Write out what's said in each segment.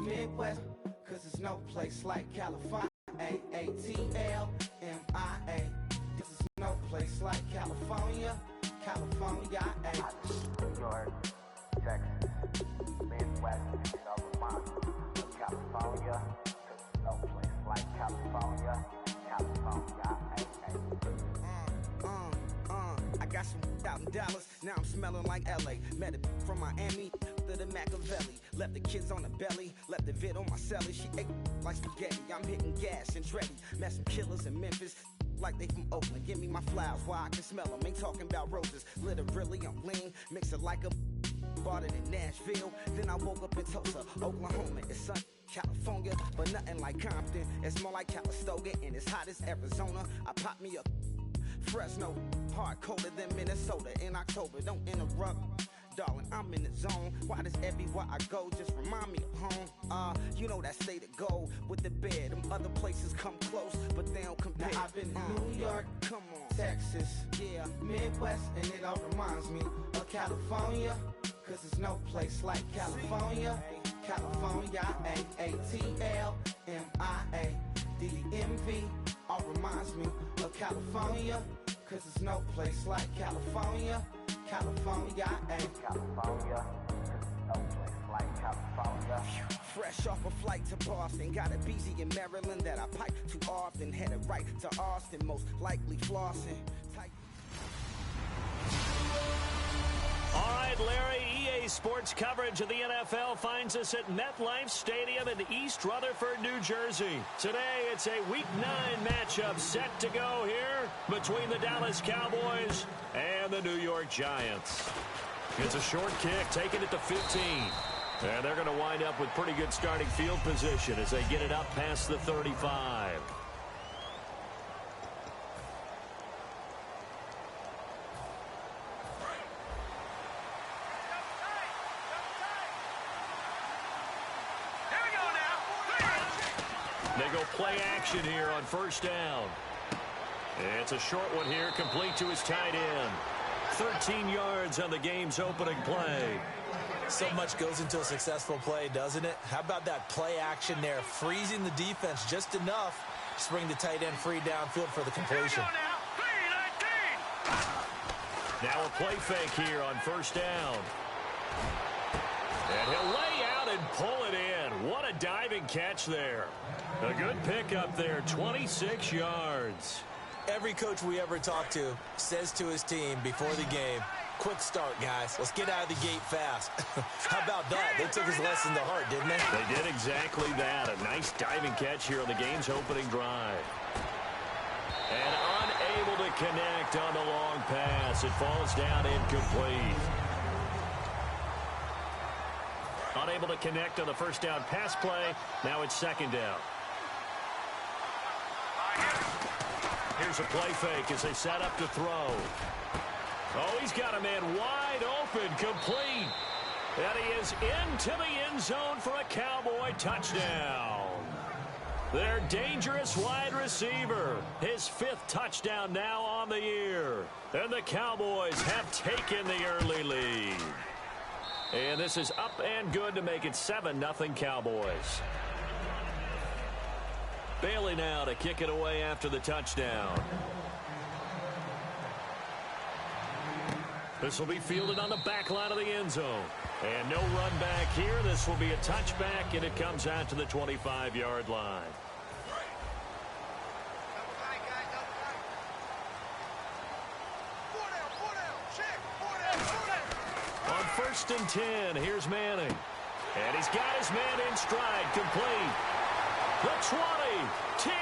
Midwest, cause there's no place like California. A-A-T-L-M-I-A. This is no place like California. California, New York, Texas, Midwest, it all reminds me of California. Cause there's no place like California. California, I got some $1,000. Now I'm smelling like LA. Met it from Miami to the Machiavelli. Left the kids on the belly. Left the vid on my celly. She ate like spaghetti. I'm hitting gas and Dreddy. Met some killers in Memphis like they from Oakland. Give me my flowers while I can smell them. Ain't talking about roses. Literally I'm lean. Mix it like a bought it in Nashville. Then I woke up in Tulsa, Oklahoma. It's sunny. California, but nothing like Compton. It's more like Calistoga and it's hot as Arizona. I pop me a Fresno, hard colder than Minnesota in October. Don't interrupt, darling, I'm in the zone. Why does everywhere I go just remind me of home? You know that state of gold with the bed. Them other places come close, but they don't compare. Now I've been to New York, come on, Texas, yeah, Midwest, and it all reminds me of California. Cause there's no place like California. California, A-A-T-L-M-I-A. D-D-M-V, all reminds me of California. Cause there's no place like California. California, California, no place like California. Fresh off a flight to Boston. Got a BZ in Maryland that I pipe too often. Headed right to Austin, most likely flossing. All right, Larry, EA Sports coverage of the NFL finds us at MetLife Stadium in East Rutherford, New Jersey. Today, it's a Week 9 matchup set to go here between the Dallas Cowboys and the New York Giants. It's a short kick, taken at the 15. And they're going to wind up with pretty good starting field position as they get it up past the 35. They go play action here on first down. It's a short one here, complete to his tight end. 13 yards on the game's opening play. So much goes into a successful play, doesn't it? How about that play action there, freezing the defense just enough to bring the tight end free downfield for the completion. Now a play fake here on first down. And he'll lay out and pull it in. What a diving catch there. A good pickup there, 26 yards. Every coach we ever talk to says to his team before the game, quick start, guys. Let's get out of the gate fast. How about that? They took his lesson to heart, didn't they? They did exactly that. A nice diving catch here on the game's opening drive. And unable to connect on the long pass. It falls down incomplete. Unable to connect on the first down pass play. Now it's second down. Here's a play fake as they set up to throw. Oh, he's got a man wide open, complete. And he is into the end zone for a Cowboy touchdown. Their dangerous wide receiver. His 5th touchdown now on the year. And the Cowboys have taken the early lead. And this is up and good to make it 7-0 Cowboys. Bailey now to kick it away after the touchdown. This will be fielded on the back line of the end zone. And no run back here. This will be a touchback, and it comes out to the 25-yard line. On 1st and 10, here's Manning. And he's got his man in stride, complete. The 20, 10,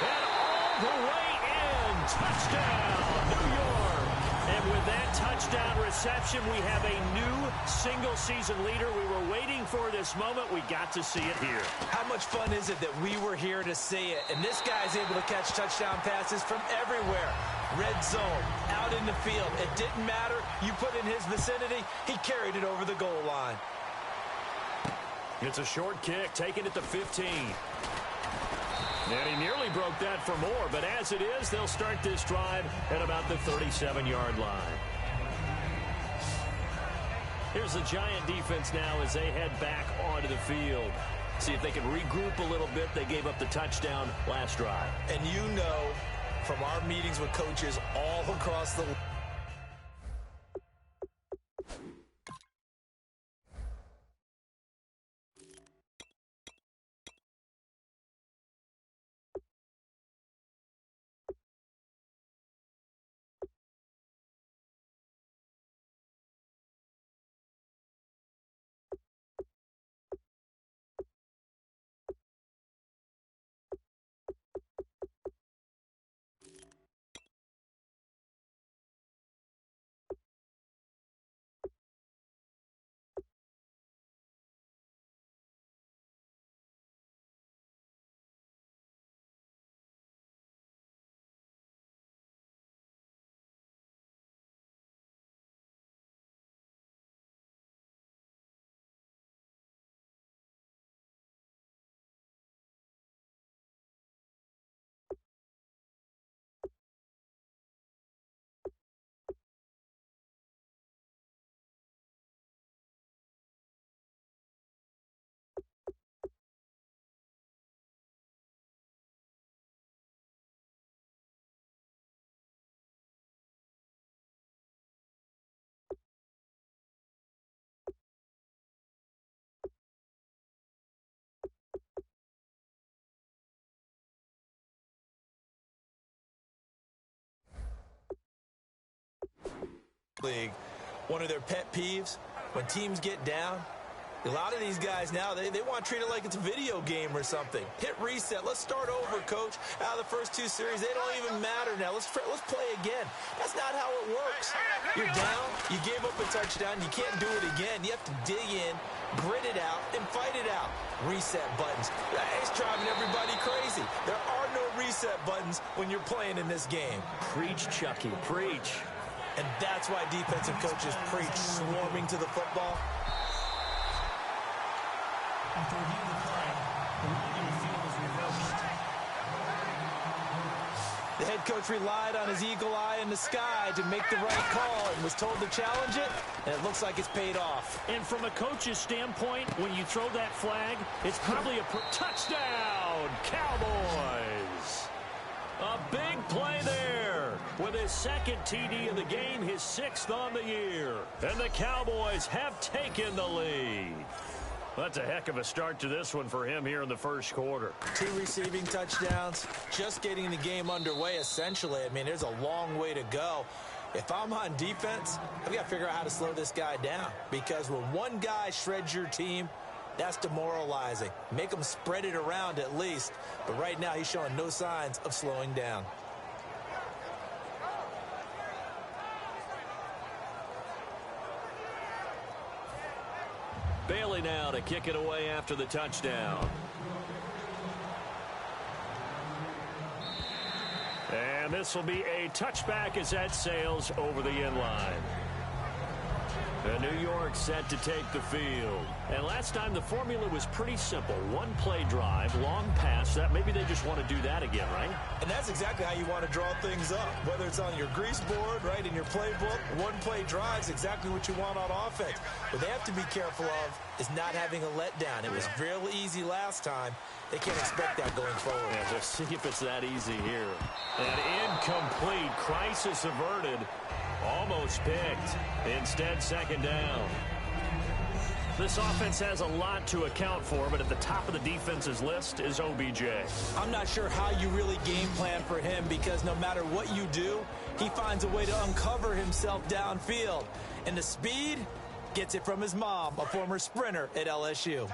and all the way in. Touchdown, New York. And with that touchdown reception, we have a new single-season leader. We were waiting for this moment. We got to see it here. How much fun is it that we were here to see it? And this guy's able to catch touchdown passes from everywhere. Red zone, out in the field. It didn't matter. You put in his vicinity, he carried it over the goal line. It's a short kick, taken at the 15. And he nearly broke that for more, but as it is, they'll start this drive at about the 37-yard line. Here's the Giant defense now as they head back onto the field. See if they can regroup a little bit. They gave up the touchdown last drive. And you know from our meetings with coaches all across the league, one of their pet peeves, when teams get down, a lot of these guys now, they want to treat it like it's a video game or something. Hit reset. Let's start over, coach. Out of the first two series, they don't even matter now. Let's play again. That's not how it works. You're down. You gave up a touchdown. You can't do it again. You have to dig in, grit it out, and fight it out. Reset buttons. It's driving everybody crazy. There are no reset buttons when you're playing in this game. Preach, Chucky, preach. And that's why defensive coaches preach swarming to the football. After reviewing the play, the ruling in the field was reversed. The head coach relied on his eagle eye in the sky to make the right call and was told to challenge it, and it looks like it's paid off. And from a coach's standpoint, when you throw that flag, it's probably a touchdown, Cowboys. A big play there with his second TD of the game, his sixth on the year. And the Cowboys have taken the lead. That's a heck of a start to this one for him here in the first quarter. 2 receiving touchdowns, just getting the game underway essentially. I mean, there's a long way to go. If I'm on defense, I've got to figure out how to slow this guy down, because when one guy shreds your team, that's demoralizing. Make him spread it around at least. But right now, he's showing no signs of slowing down. Bailey now to kick it away after the touchdown. And this will be a touchback as that sails over the end line. And New York set to take the field. And last time the formula was pretty simple. One play drive, long pass. That maybe they just want to do that again, right? And that's exactly how you want to draw things up. Whether it's on your grease board, right, in your playbook, one play drive is exactly what you want on offense. What they have to be careful of is not having a letdown. It was real easy last time. They can't expect that going forward. Yeah, we'll see if it's that easy here. And incomplete. Crisis averted. Almost picked. Instead, second down. This offense has a lot to account for, but at the top of the defense's list is OBJ. I'm not sure how you really game plan for him, because no matter what you do, he finds a way to uncover himself downfield. And the speed gets it from his mom, a former sprinter at LSU.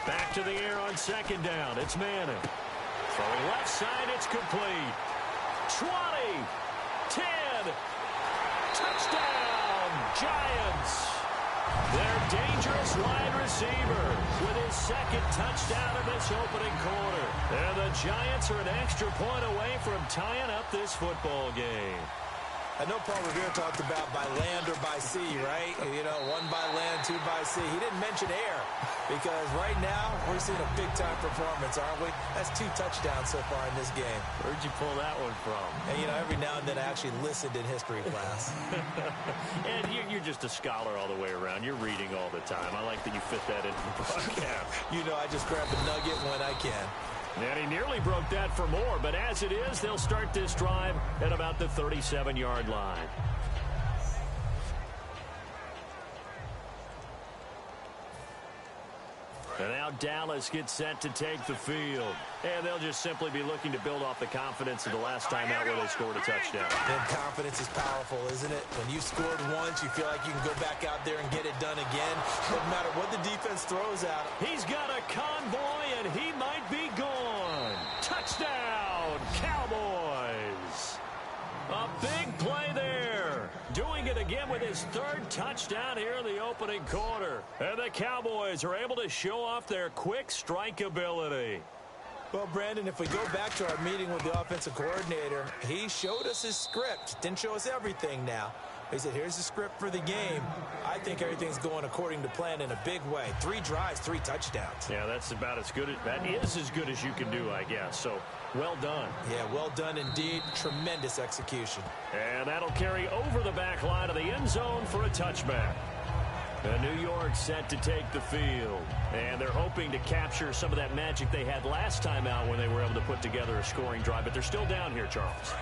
Back to the air on second down. It's Madden. Throwing left side, it's complete. 20, 10, touchdown, Giants. Their dangerous wide receiver with his second touchdown of this opening quarter. And the Giants are an extra point away from tying up this football game. I know Paul Revere talked about by land or by sea, right? You know, one by land, 2 by C. He didn't mention air because right now we're seeing a big-time performance, aren't we? That's 2 touchdowns so far in this game. Where'd you pull that one from? And, you know, every now and then I actually listened in history class. And you're just a scholar all the way around. You're reading all the time. I like that you fit that into the broadcast. You know, I just grab a nugget when I can. And he nearly broke that for more, but as it is, they'll start this drive at about the 37-yard line. And now Dallas gets set to take the field. And they'll just simply be looking to build off the confidence of the last time out where they scored a touchdown. And confidence is powerful, isn't it? When you've scored once, you feel like you can go back out there and get it done again. No matter what the defense throws at him. He's got a convoy, and he might be gone. Touchdown, Cowboys. A big play there. Doing it again with his 3rd touchdown here in the opening quarter. And the Cowboys are able to show off their quick strike ability. Well, Brandon, if we go back to our meeting with the offensive coordinator, he showed us his script. Didn't show us everything now. He said, here's the script for the game. I think everything's going according to plan in a big way. 3 drives, 3 touchdowns. Yeah, that's about as good. That is as good as you can do, I guess. So, well done. Yeah, well done indeed. Tremendous execution. And that'll carry over the back line of the end zone for a touchback. And New York set to take the field. And they're hoping to capture some of that magic they had last time out when they were able to put together a scoring drive. But they're still down here, Charles.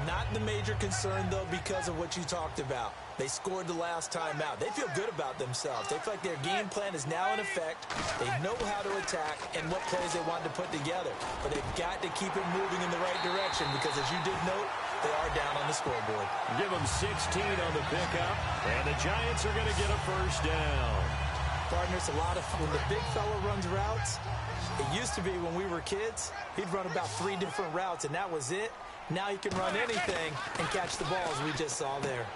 Not the major concern, though, because of what you talked about. They scored the last time out. They feel good about themselves. They feel like their game plan is now in effect. They know how to attack and what plays they want to put together. But they've got to keep it moving in the right direction because, as you did note, they are down on the scoreboard. Give them 16 on the pickup, and the Giants are going to get a first down. Partners, when the big fella runs routes, it used to be when we were kids, he'd run about 3 different routes, and that was it. Now he can run anything and catch the balls we just saw there.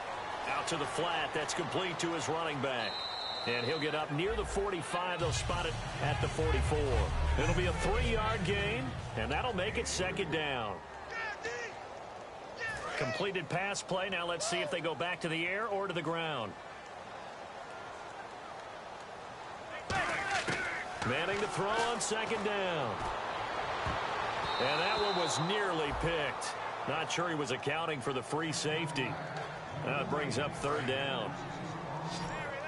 Out to the flat. That's complete to his running back. And he'll get up near the 45. They'll spot it at the 44. It'll be a 3-yard gain, and that'll make it 2nd down. Completed pass play. Now let's see if they go back to the air or to the ground. Manning to throw on 2nd down. And that one was nearly picked. Not sure he was accounting for the free safety. That brings up 3rd down.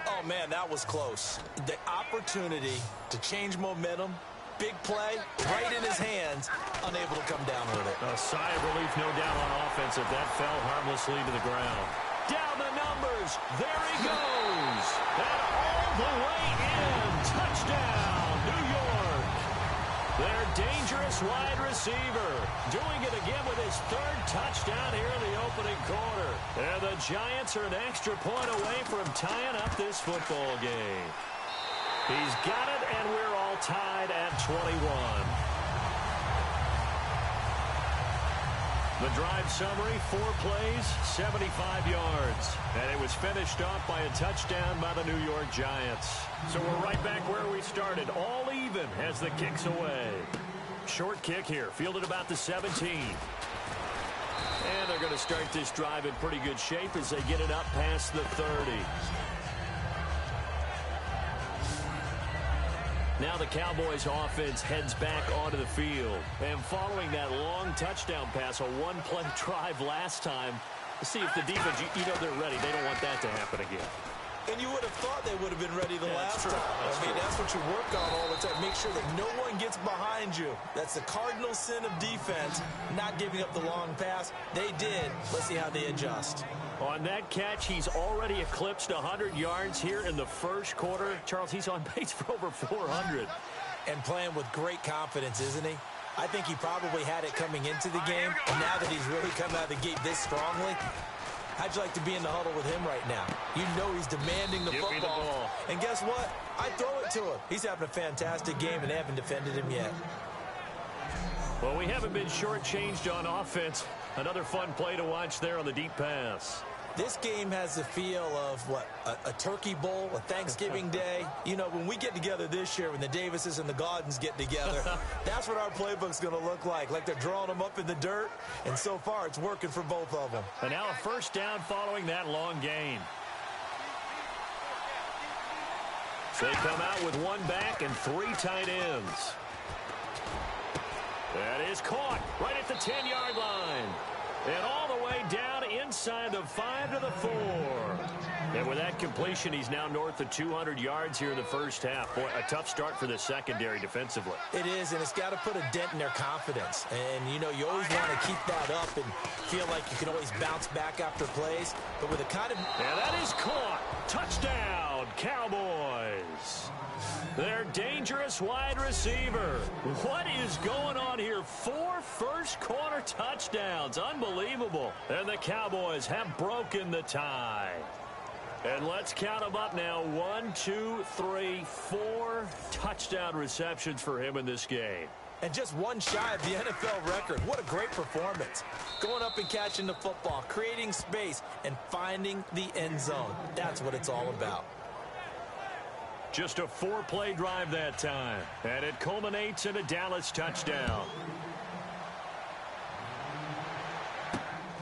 Oh, man, that was close. The opportunity to change momentum, big play, right in his hands, unable to come down with it. A sigh of relief, no doubt, on offense if that fell harmlessly to the ground. Down the numbers. There he goes. And all the way in. Touchdown, New York. Their dangerous wide receiver doing it again with his 3rd touchdown here in the opening quarter. And the Giants are an extra point away from tying up this football game. He's got it, and we're all tied at 21. The drive summary, 4 plays, 75 yards. And it was finished off by a touchdown by the New York Giants. So we're right back where we started, all even as the kick's away. Short kick here, fielded about the 17. And they're going to start this drive in pretty good shape as they get it up past the 30. Now the Cowboys offense heads back onto the field. And following that long touchdown pass, a 1-play drive last time, to see if the defense, you know they're ready. They don't want that to happen again. And you would have thought they would have been ready the last time. That's what you work on all the time. Make sure that no one gets behind you. That's the cardinal sin of defense, not giving up the long pass. They did. Let's see how they adjust. On that catch, he's already eclipsed 100 yards here in the first quarter. Charles, he's on pace for over 400. And playing with great confidence, isn't he? I think he probably had it coming into the game. And now that he's really come out of the gate this strongly, how'd you like to be in the huddle with him right now? You know he's demanding the football. And guess what? I throw it to him. He's having a fantastic game, and they haven't defended him yet. Well, we haven't been shortchanged on offense. Another fun play to watch there on the deep pass. This game has the feel of, what, a turkey bowl, a Thanksgiving day. You know, when we get together this year, when the Davises and the Gaudens get together, that's what our playbook's going to look like they're drawing them up in the dirt, and so far it's working for both of them. And now a first down following that long gain. So they come out with one back and 3 tight ends. That is caught right at the 10-yard line. And all the way down inside the 5 to the 4. And with that completion, he's now north of 200 yards here in the first half. Boy, a tough start for the secondary defensively. It is, and it's got to put a dent in their confidence. And, you know, you always want to keep that up and feel like you can always bounce back after plays. But with the kind of... And that is caught. Touchdown, Cowboys. Their dangerous wide receiver. What is going on here? 4 first-quarter touchdowns. Unbelievable. And the Cowboys have broken the tie. And let's count them up now. 1, 2, 3, 4 touchdown receptions for him in this game. And just one shy of the NFL record. What a great performance. Going up and catching the football, creating space, and finding the end zone. That's what it's all about. Just a 4-play drive that time. And it culminates in a Dallas touchdown.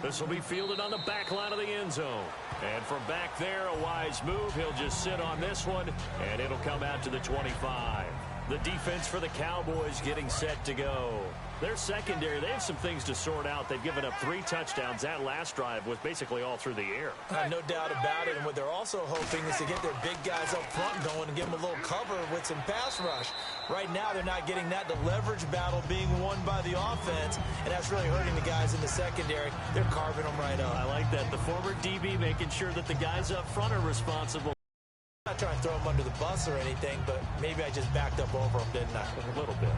This will be fielded on the back line of the end zone. And from back there, a wise move. He'll just sit on this one, and it'll come out to the 25. The defense for the Cowboys getting set to go. Their secondary, they have some things to sort out. They've given up 3 touchdowns. That last drive was basically all through the air. No doubt about it. And what they're also hoping is to get their big guys up front going and give them a little cover with some pass rush. Right now, they're not getting that. The leverage battle being won by the offense, and that's really hurting the guys in the secondary. They're carving them right up. I like that. The former DB making sure that the guys up front are responsible. I'm not trying to throw them under the bus or anything, but maybe I just backed up over them, didn't I? A little bit.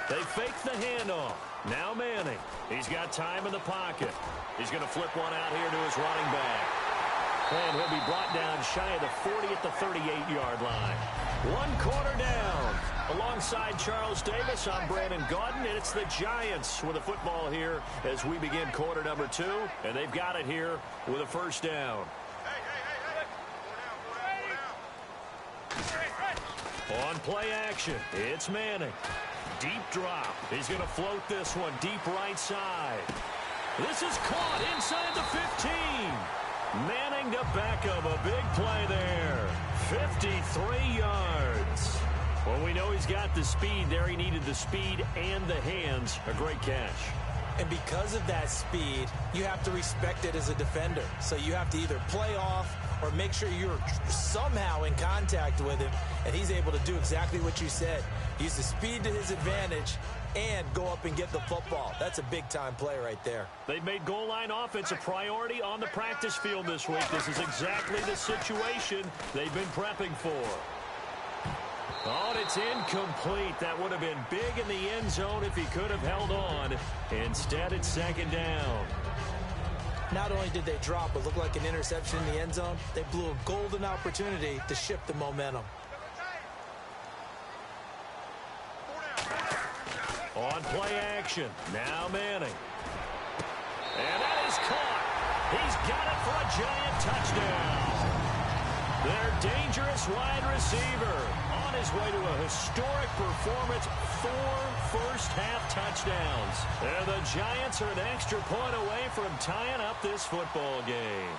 They fake the handoff. Now Manning. He's got time in the pocket. He's going to flip one out here to his running back. And he'll be brought down shy of the 40 at the 38-yard line. 1 quarter down. Alongside Charles Davis, I'm Brandon Gaudin, and it's the Giants with a football here as we begin quarter number 2. And they've got it here with a first down. On play action, it's Manning. Deep drop. He's going to float this one deep right side. This is caught inside the 15. Manning to Beckham. A big play there. 53 yards. Well, we know he's got the speed there. He needed the speed and the hands. A great catch. And because of that speed, you have to respect it as a defender. So you have to either play off or make sure you're somehow in contact with him. And he's able to do exactly what you said. Use the speed to his advantage and go up and get the football. That's a big-time play right there. They've made goal line offense a priority on the practice field this week. This is exactly the situation they've been prepping for. Oh, and it's incomplete. That would have been big in the end zone if he could have held on. Instead, it's second down. Not only did they drop but look like an interception in the end zone, they blew a golden opportunity to shift the momentum. On play action, now Manning. And that is caught. He's got it for a giant touchdown. Their dangerous wide receiver on his way to a historic performance, 4 first-half touchdowns. And the Giants are an extra point away from tying up this football game.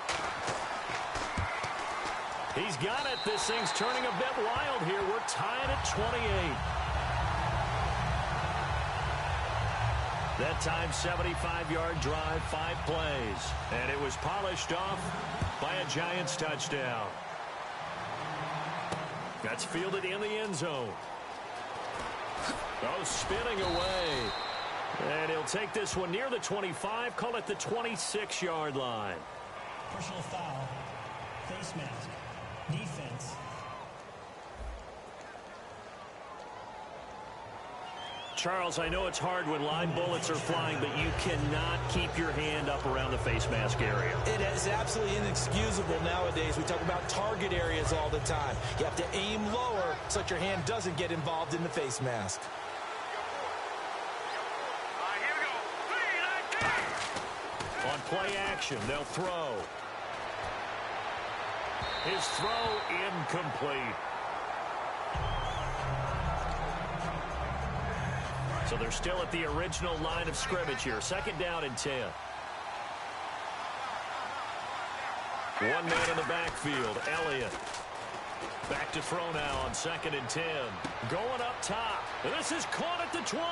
He's got it. This thing's turning a bit wild here. We're tied at 28. That time, 75-yard drive, 5 plays. And it was polished off by a Giants touchdown. That's fielded in the end zone. Oh, spinning away. And he'll take this one near the 25, call it the 26-yard line. Personal foul, face mask, defense. Charles, I know it's hard when live bullets are flying, but you cannot keep your hand up around the face mask area. It is absolutely inexcusable nowadays. We talk about target areas all the time. You have to aim lower so that your hand doesn't get involved in the face mask. On play action, they'll throw. His throw incomplete. So they're still at the original line of scrimmage here. 2nd down and 10. One man in the backfield, Elliott. Back to throw now on 2nd and 10. Going up top. This is caught at the 20.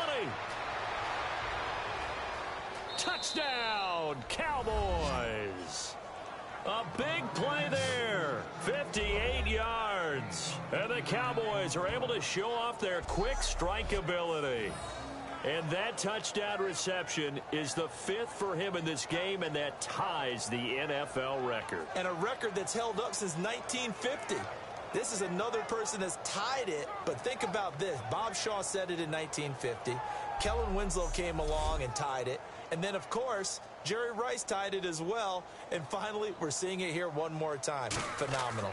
Touchdown, Cowboys. A big play there. 58 yards. And the Cowboys are able to show off their quick strike ability. And that touchdown reception is the 5th for him in this game, and that ties the NFL record. And a record that's held up since 1950. This is another person that's tied it, but think about this. Bob Shaw said it in 1950. Kellen Winslow came along and tied it. And then, of course, Jerry Rice tied it as well. And finally, we're seeing it here one more time. Phenomenal.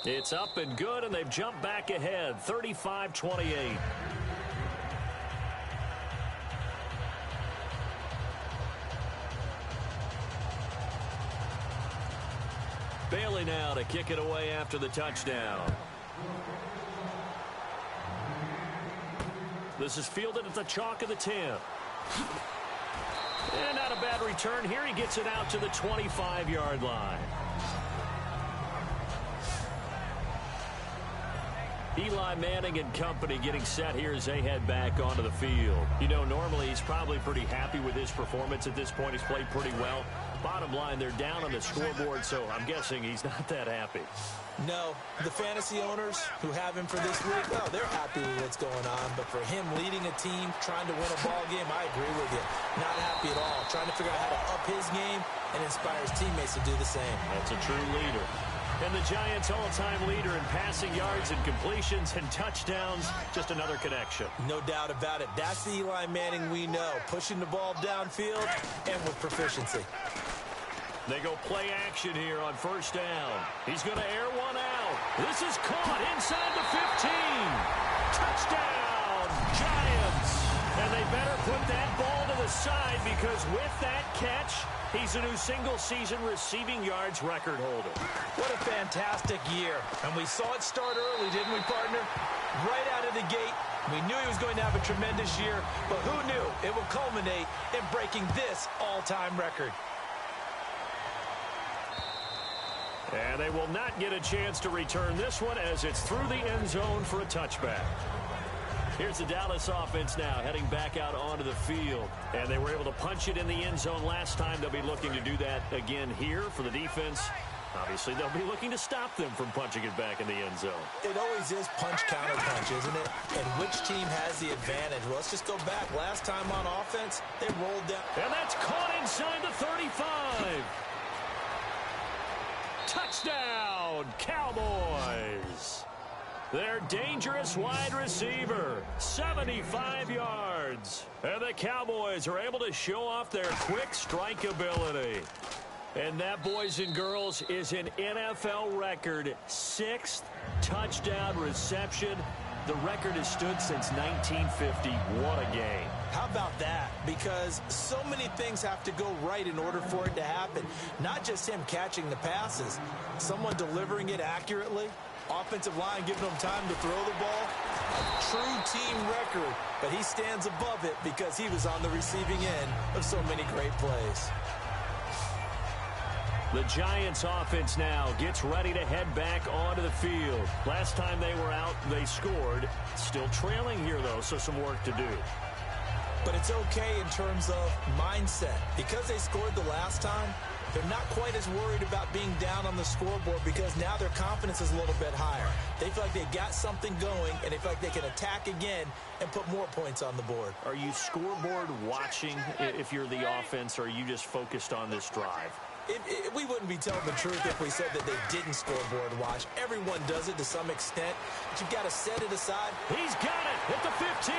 It's up and good, and they've jumped back ahead, 35-28. Bailey now to kick it away after the touchdown. This is fielded at the chalk of the 10. And not a bad return here. He gets it out to the 25-yard line. Eli Manning and company getting set here as they head back onto the field. You know, normally he's probably pretty happy with his performance at this point. He's played pretty well. Bottom line, they're down on the scoreboard, so I'm guessing he's not that happy. No, the fantasy owners who have him for this week, well, they're happy with what's going on. But for him leading a team, trying to win a ball game, I agree with you. Not happy at all. Trying to figure out how to up his game and inspire his teammates to do the same. That's a true leader. And the Giants' all-time leader in passing yards and completions and touchdowns. Just another connection. No doubt about it. That's the Eli Manning we know. Pushing the ball downfield and with proficiency. They go play action here on 1st down. He's going to air one out. This is caught inside the 15. Touchdown, Giants. And they better put that ball to the side because with that catch, he's a new single-season receiving yards record holder. What a fantastic year. And we saw it start early, didn't we, partner? Right out of the gate. We knew he was going to have a tremendous year, but who knew it would culminate in breaking this all-time record. And they will not get a chance to return this one as it's through the end zone for a touchback. Here's the Dallas offense now heading back out onto the field. And they were able to punch it in the end zone last time. They'll be looking to do that again here for the defense. Obviously, they'll be looking to stop them from punching it back in the end zone. It always is punch-counter-punch, isn't it? And which team has the advantage? Well, let's just go back. Last time on offense, they rolled down. And that's caught inside the 35. Touchdown, Cowboys. Their dangerous wide receiver, 75 yards. And the Cowboys are able to show off their quick strike ability. And that, boys and girls, is an NFL record 6th touchdown reception. The record has stood since 1950. What a game. How about that? Because so many things have to go right in order for it to happen. Not just him catching the passes. Someone delivering it accurately. Offensive line giving them time to throw the ball. A true team record. But he stands above it because he was on the receiving end of so many great plays. The Giants offense now gets ready to head back onto the field. Last time they were out, they scored. Still trailing here, though, so some work to do. But it's okay in terms of mindset. Because they scored the last time, they're not quite as worried about being down on the scoreboard because now their confidence is a little bit higher. They feel like they got something going, and they feel like they can attack again and put more points on the board. Are you scoreboard watching if you're the offense, or are you just focused on this drive? We wouldn't be telling the truth if we said that they didn't scoreboard watch. Everyone does it to some extent, but you've got to set it aside. He's got it at the 15.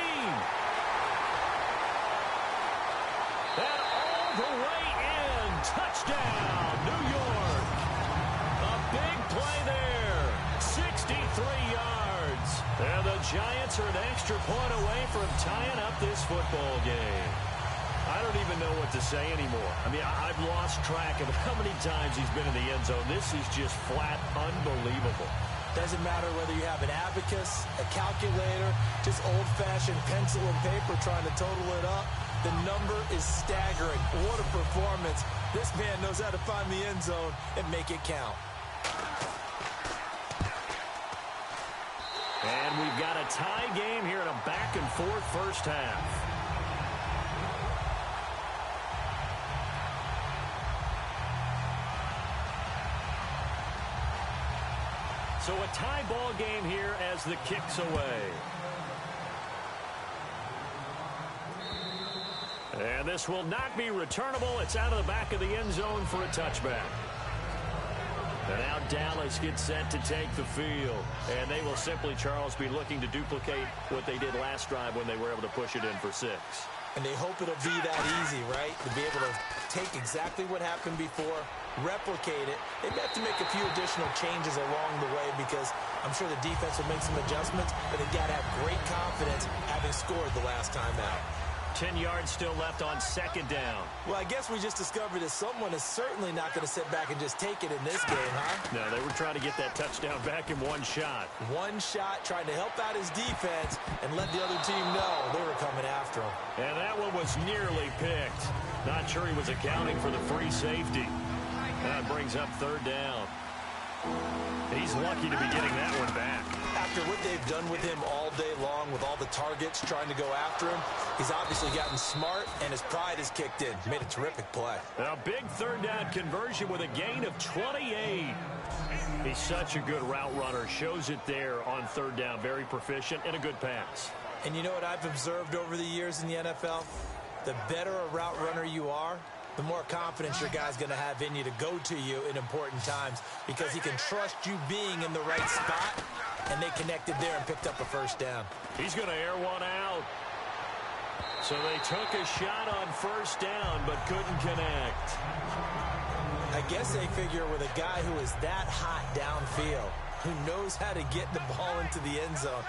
And all the way in. Touchdown, New York. A big play there. 63 yards. And the Giants are an extra point away from tying up this football game. I don't even know what to say anymore. I mean, I've lost track of how many times he's been in the end zone. This is just flat unbelievable. Doesn't matter whether you have an abacus, a calculator, just old-fashioned pencil and paper trying to total it up. The number is staggering. What a performance. This man knows how to find the end zone and make it count. And we've got a tie game here in a back-and-forth first half. So a tie ball game here as the kick's away. And this will not be returnable. It's out of the back of the end zone for a touchback. And now Dallas gets set to take the field. And they will simply, Charles, be looking to duplicate what they did last drive when they were able to push it in for 6. And they hope it'll be that easy, right? To be able to take exactly what happened before, replicate it. They'd have to make a few additional changes along the way because I'm sure the defense will make some adjustments, but they've got to have great confidence having scored the last time out. 10 yards still left on second down. Well, I guess we just discovered that someone is certainly not going to sit back and just take it in this game, huh? No, they were trying to get that touchdown back in one shot. One shot, trying to help out his defense and let the other team know they were coming after him. And that one was nearly picked. Not sure he was accounting for the free safety. That brings up third down. He's lucky to be getting that one back. After what they've done with him all day long, with all the targets trying to go after him, he's obviously gotten smart, and his pride has kicked in. Made a terrific play. A big third down conversion with a gain of 28. He's such a good route runner. Shows it there on third down. Very proficient and a good pass. And you know what I've observed over the years in the NFL? The better a route runner you are, the more confidence your guy's going to have in you to go to you in important times because he can trust you being in the right spot, and they connected there and picked up a first down. He's going to air one out. So they took a shot on first down but couldn't connect. I guess they figure with a guy who is that hot downfield, who knows how to get the ball into the end zone,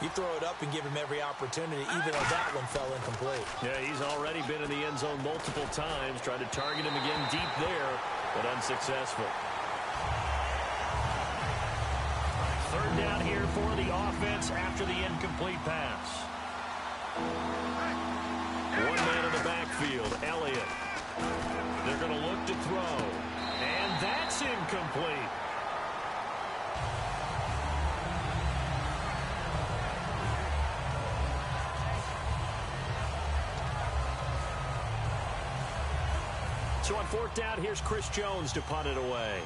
you throw it up and give him every opportunity, even though that one fell incomplete. Yeah, he's already been in the end zone multiple times, tried to target him again deep there, but unsuccessful. Third down here for the offense after the incomplete pass. One man in the backfield, Elliott. They're going to look to throw, and that's incomplete. So on fourth down, here's Chris Jones to punt it away.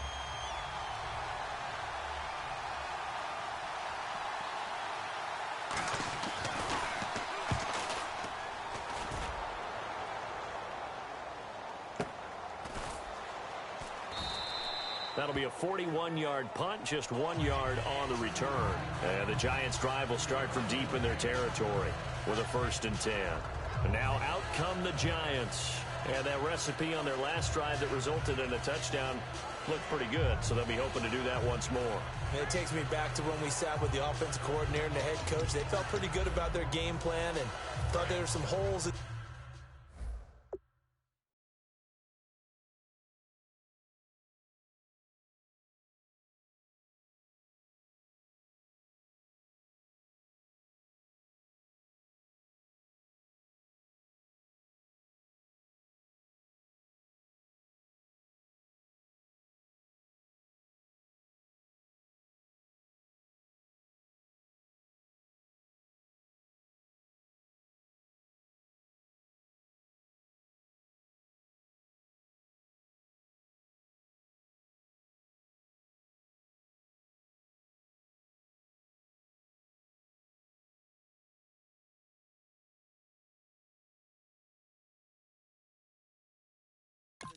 That'll be a 41-yard punt, just 1 yard on the return. And the Giants' drive will start from deep in their territory with a 1st and 10. And now out come the Giants. And that recipe on their last drive that resulted in a touchdown looked pretty good, so they'll be hoping to do that once more. And it takes me back to when we sat with the offensive coordinator and the head coach. They felt pretty good about their game plan and thought there were some holes.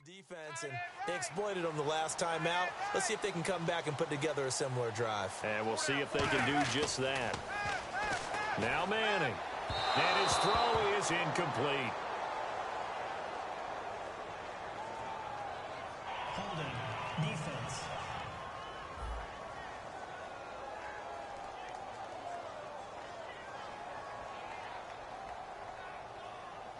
Defense, and they exploited them the last time out. Let's see if they can come back and put together a similar drive. And we'll see if they can do just that. Now Manning. And his throw is incomplete. Holding. Defense.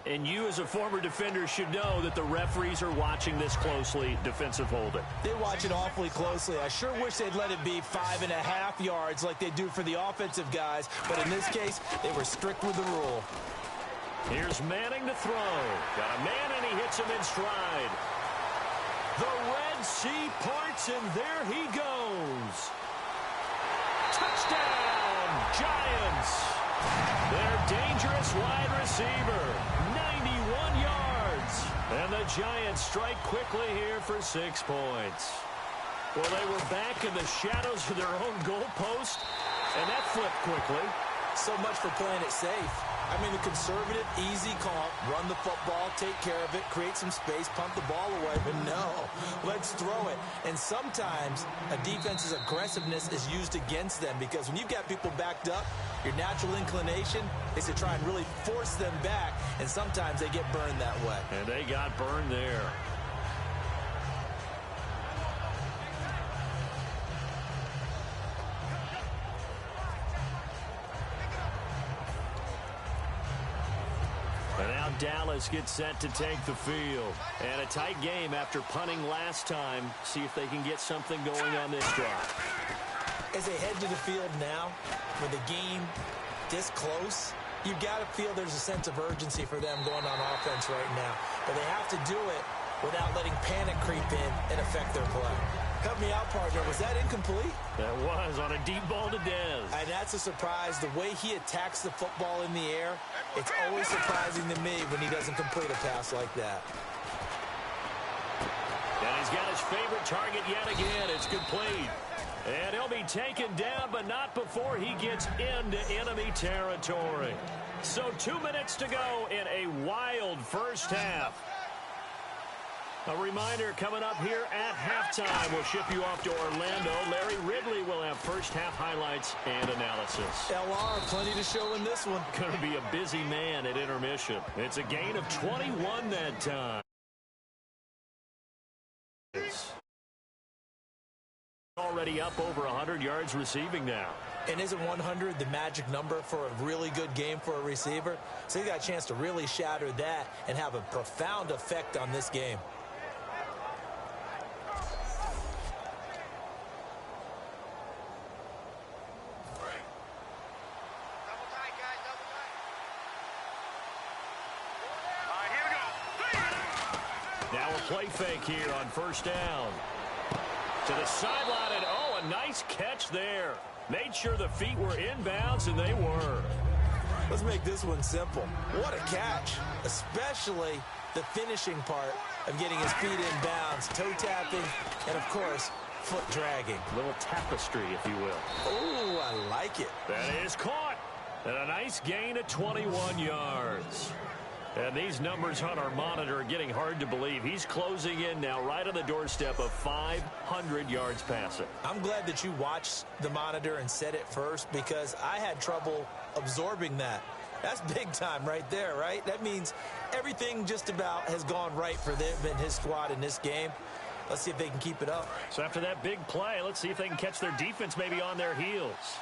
And you as a former defender should know that the referees are watching this closely, defensive holding. They watch it awfully closely. I sure wish they'd let it be 5.5 yards like they do for the offensive guys. But in this case, they were strict with the rule. Here's Manning to throw. Got a man, and he hits him in stride. The Red Sea parts, and there he goes. Touchdown, Giants. Their dangerous wide receiver, 91 yards. And the Giants strike quickly here for 6 points. Well, they were back in the shadows of their own goalpost, and that flipped quickly. So much for playing it safe. I mean, the conservative, easy call, run the football, take care of it, create some space, pump the ball away. But no, let's throw it. And sometimes a defense's aggressiveness is used against them because when you've got people backed up, your natural inclination is to try and really force them back, and sometimes they get burned that way. And they got burned there. And now Dallas gets set to take the field. And a tight game after punting last time. See if they can get something going on this drive. As they head to the field now, with the game this close, you've got to feel there's a sense of urgency for them going on offense right now. But they have to do it without letting panic creep in and affect their play. Help me out, partner. Was that incomplete? That was on a deep ball to Dez. And that's a surprise. The way he attacks the football in the air, it's always surprising to me when he doesn't complete a pass like that. And he's got his favorite target yet again. It's complete. And he'll be taken down, but not before he gets into enemy territory. So 2 minutes to go in a wild first half. A reminder coming up here at halftime. We'll ship you off to Orlando. Larry Ridley will have first half highlights and analysis. LR, plenty to show in this one. Going to be a busy man at intermission. It's a gain of 21 that time. It's already up over 100 yards receiving now. And isn't 100 the magic number for a really good game for a receiver? So he got a chance to really shatter that and have a profound effect on this game. Now a play fake here on first down. To the sideline, and oh, a nice catch there. Made sure the feet were inbounds, and they were. Let's make this one simple. What a catch, especially the finishing part of getting his feet inbounds, toe tapping, and, of course, foot dragging. A little tapestry, if you will. Oh, I like it. That is caught. And a nice gain of 21 yards. And these numbers on our monitor are getting hard to believe. He's closing in now right on the doorstep of 500 yards passing. I'm glad that you watched the monitor and said it first because I had trouble absorbing that. That's big time right there, right? That means everything just about has gone right for them and his squad in this game. Let's see if they can keep it up. So after that big play, let's see if they can catch their defense maybe on their heels.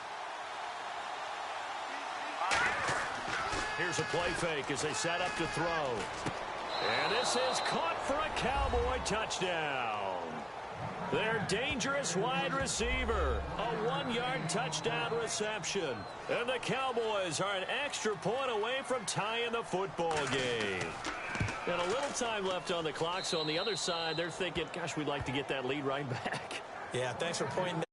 Here's a play fake as they set up to throw. And this is caught for a Cowboy touchdown. Their dangerous wide receiver. A 1-yard touchdown reception. And the Cowboys are an extra point away from tying the football game. And a little time left on the clock, so on the other side, they're thinking, gosh, we'd like to get that lead right back. Yeah, thanks for pointing that.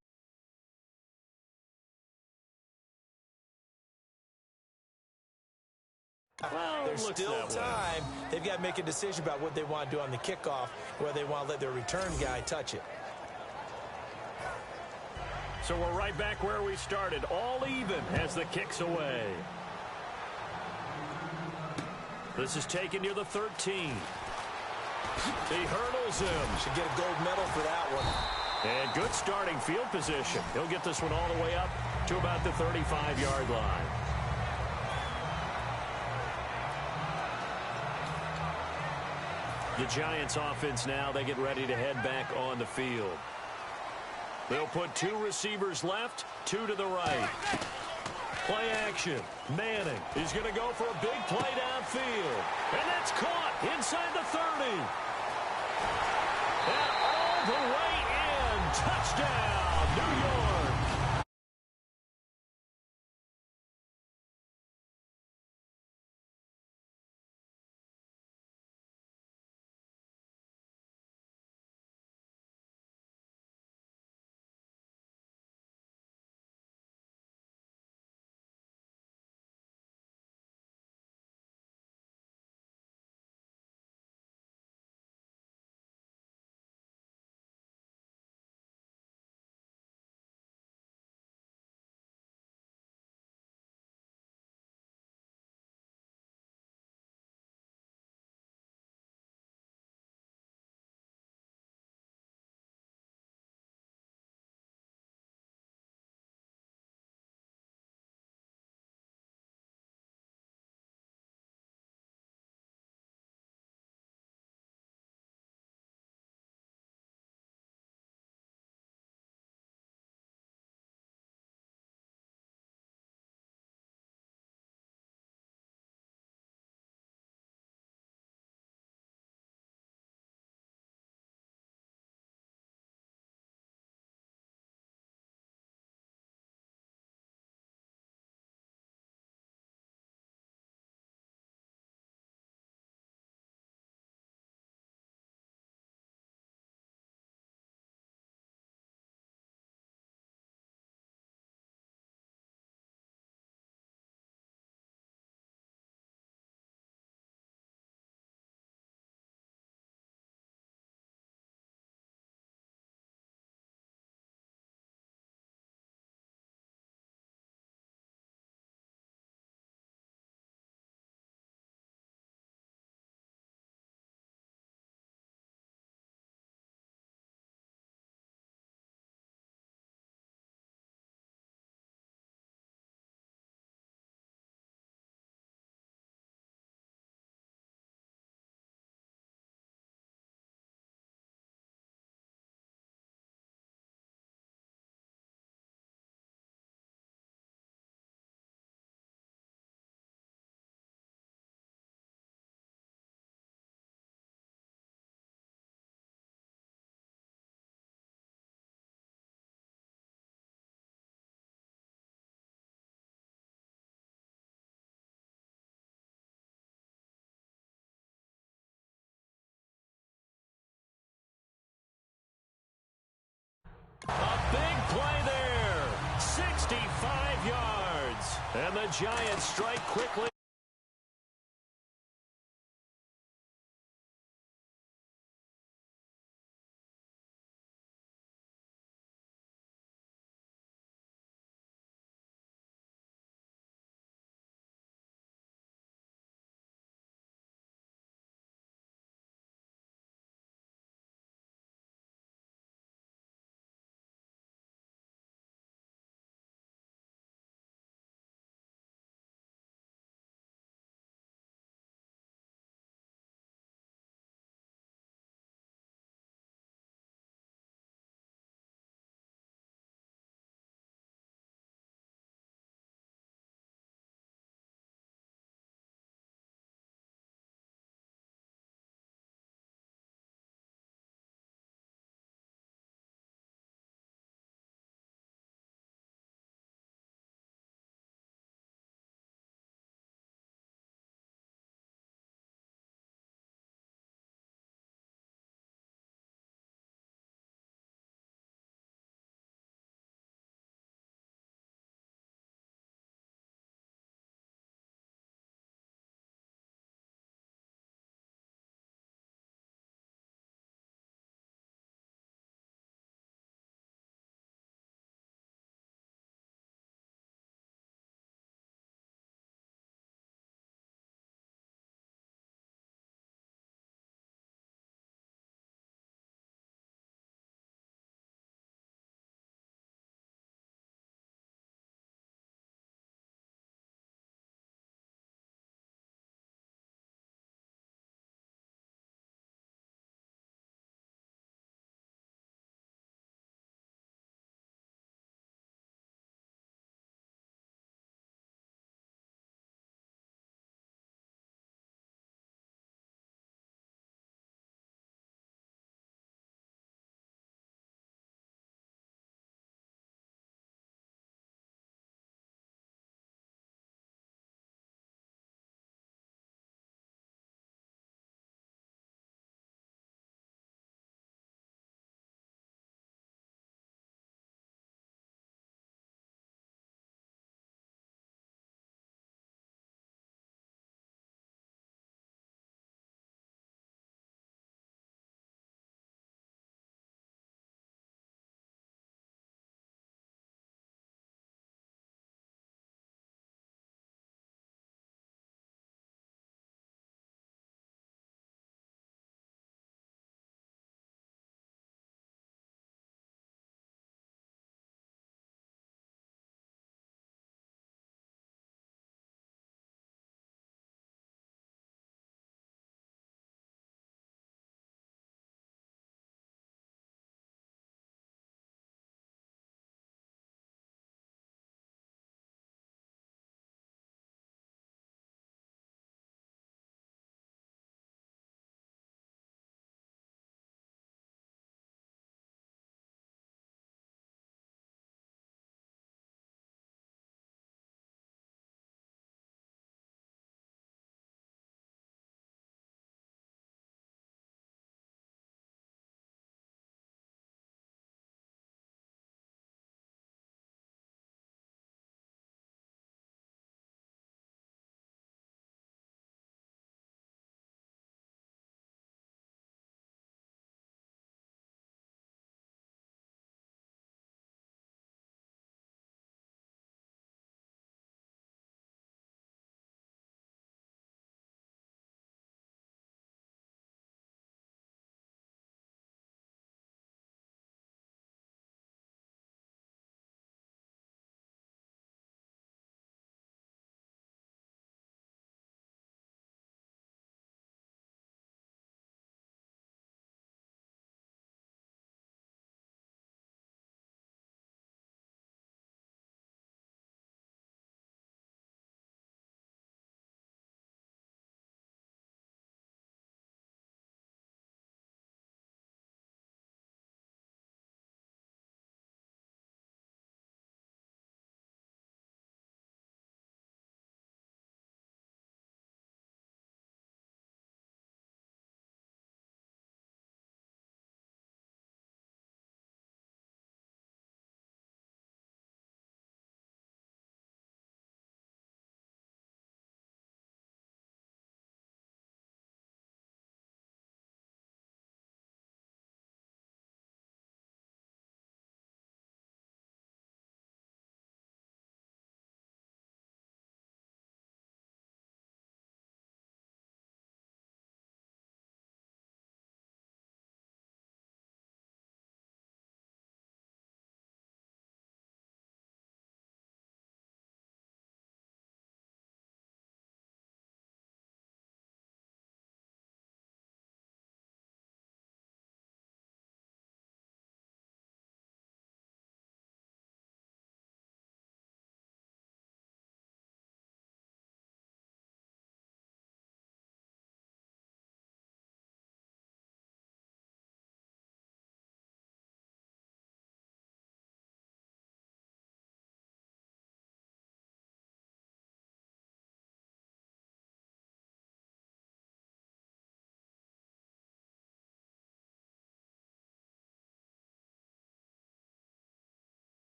Well, there's still time. They've got to make a decision about what they want to do on the kickoff, whether they want to let their return guy touch it. So we're right back where we started, all even as the kick's away. This is taken near the 13. He hurdles him. Should get a gold medal for that one. And good starting field position. He'll get this one all the way up to about the 35-yard line. The Giants offense now, they get ready to head back on the field. They'll put 2 receivers left, 2 to the right. Play action. Manning is going to go for a big play downfield. And that's caught inside the 30. And all the way in. Touchdown, New York. A big play there. 65 yards. And the Giants strike quickly.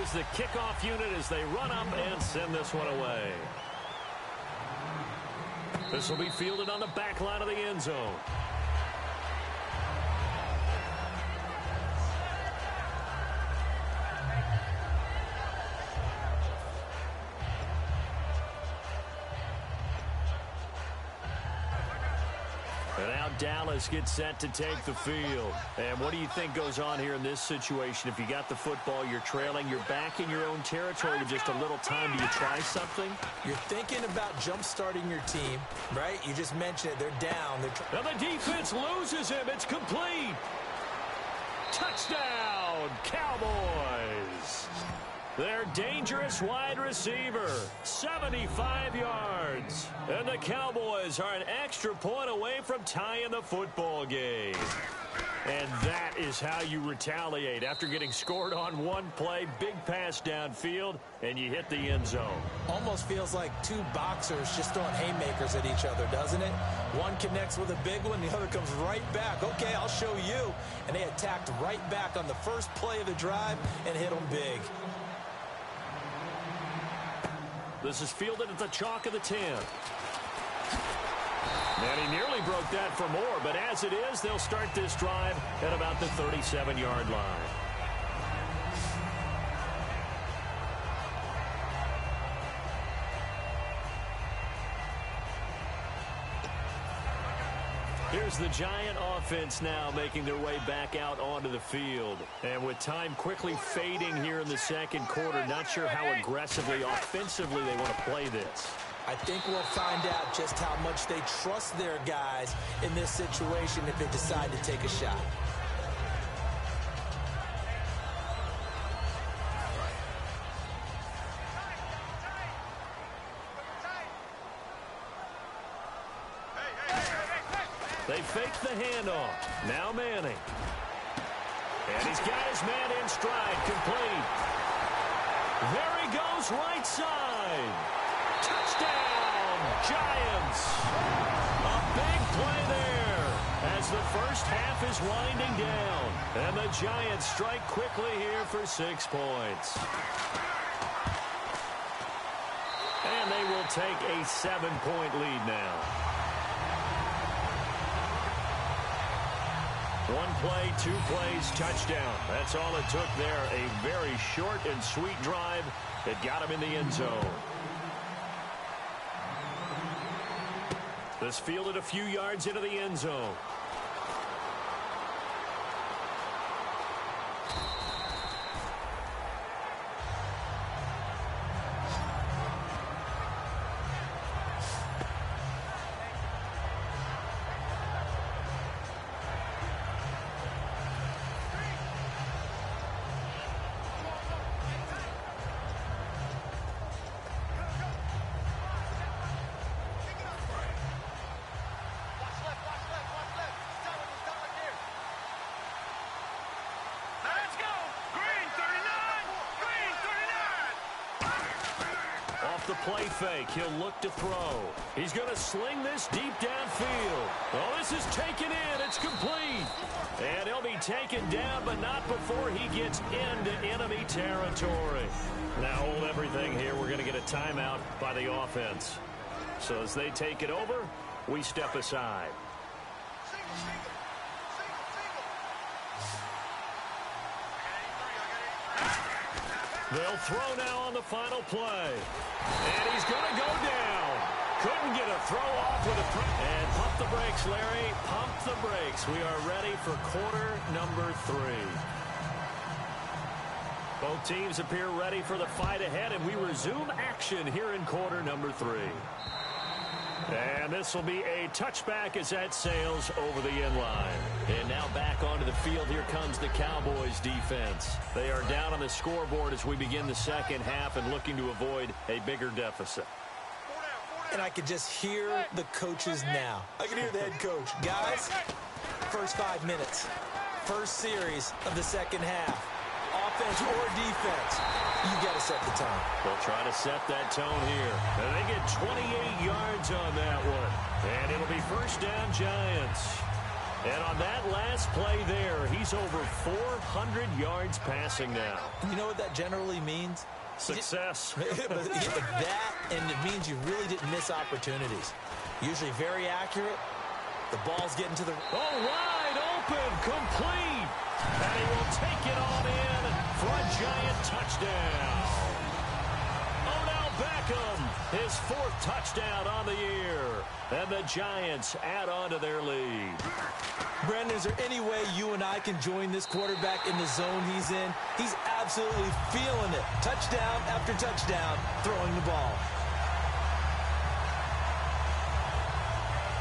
deploys the kickoff unit as they run up and send this one away. This will be fielded on the back line of the end zone. And now Dallas gets set to take the field. And what do you think goes on here in this situation? If you got the football, you're trailing, you're back in your own territory with just a little time. Do you try something? You're thinking about jump-starting your team, right? You just mentioned it. They're down. And the defense loses him. It's complete. Touchdown, Cowboys. Their dangerous wide receiver, 75 yards. And the Cowboys are an extra point away from tying the football game. And that is how you retaliate after getting scored on one play, big pass downfield, and you hit the end zone. Almost feels like two boxers just throwing haymakers at each other, doesn't it? One connects with a big one, the other comes right back. Okay, I'll show you. And they attacked right back on the first play of the drive and hit them big. This is fielded at the chalk of the 10. And he nearly broke that for more, but as it is, they'll start this drive at about the 37-yard line. Here's the Giant offense now making their way back out onto the field. And with time quickly fading here in the second quarter, not sure how aggressively, offensively they want to play this. I think we'll find out just how much they trust their guys in this situation if they decide to take a shot. They fake the handoff. Now Manning. And he's got his man in stride, complete. There he goes, right side. Touchdown, Giants. A big play there as the first half is winding down. And the Giants strike quickly here for 6 points. And they will take a 7-point lead now. One play, 2 plays, touchdown. That's all it took there. A very short and sweet drive that got him in the end zone. This fielded a few yards into the end zone. The play fake. He'll look to throw. He's going to sling this deep downfield. Oh, this is taken in. It's complete. And he'll be taken down, but not before he gets into enemy territory. Now hold everything here. We're going to get a timeout by the offense. So as they take it over, we step aside. They'll throw now on the final play. And he's going to go down. Couldn't get a throw off with a... And pump the brakes, Larry. Pump the brakes. We are ready for quarter number 3. Both teams appear ready for the fight ahead, and we resume action here in quarter number 3. And this will be a touchback as that sails over the end line. And now back onto the field. Here comes the Cowboys defense. They are down on the scoreboard as we begin the second half and looking to avoid a bigger deficit. And I can just hear the coaches now. I can hear the head coach. Guys, first 5 minutes. First series of the second half. Offense or defense, you got to set the tone. They'll try to set that tone here. And they get 28 yards on that one. And it'll be first down, Giants. And on that last play there, he's over 400 yards passing now. You know what that generally means? Success. That, and it means you really didn't miss opportunities. Usually very accurate. The ball's getting to the... Oh, wide open, complete. And he will take it on in for a giant touchdown. Odell Beckham, his 4th touchdown on the year. And the Giants add on to their lead. Brandon, is there any way you and I can join this quarterback in the zone he's in? He's absolutely feeling it. Touchdown after touchdown, throwing the ball.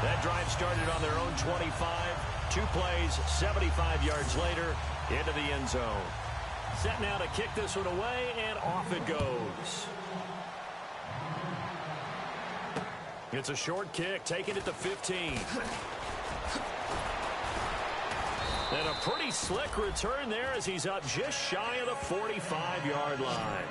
That drive started on their own 25. 2 plays, 75 yards later, into the end zone. Set now to kick this one away, and off it goes. It's a short kick, taking it to 15. And a pretty slick return there as he's up just shy of the 45-yard line.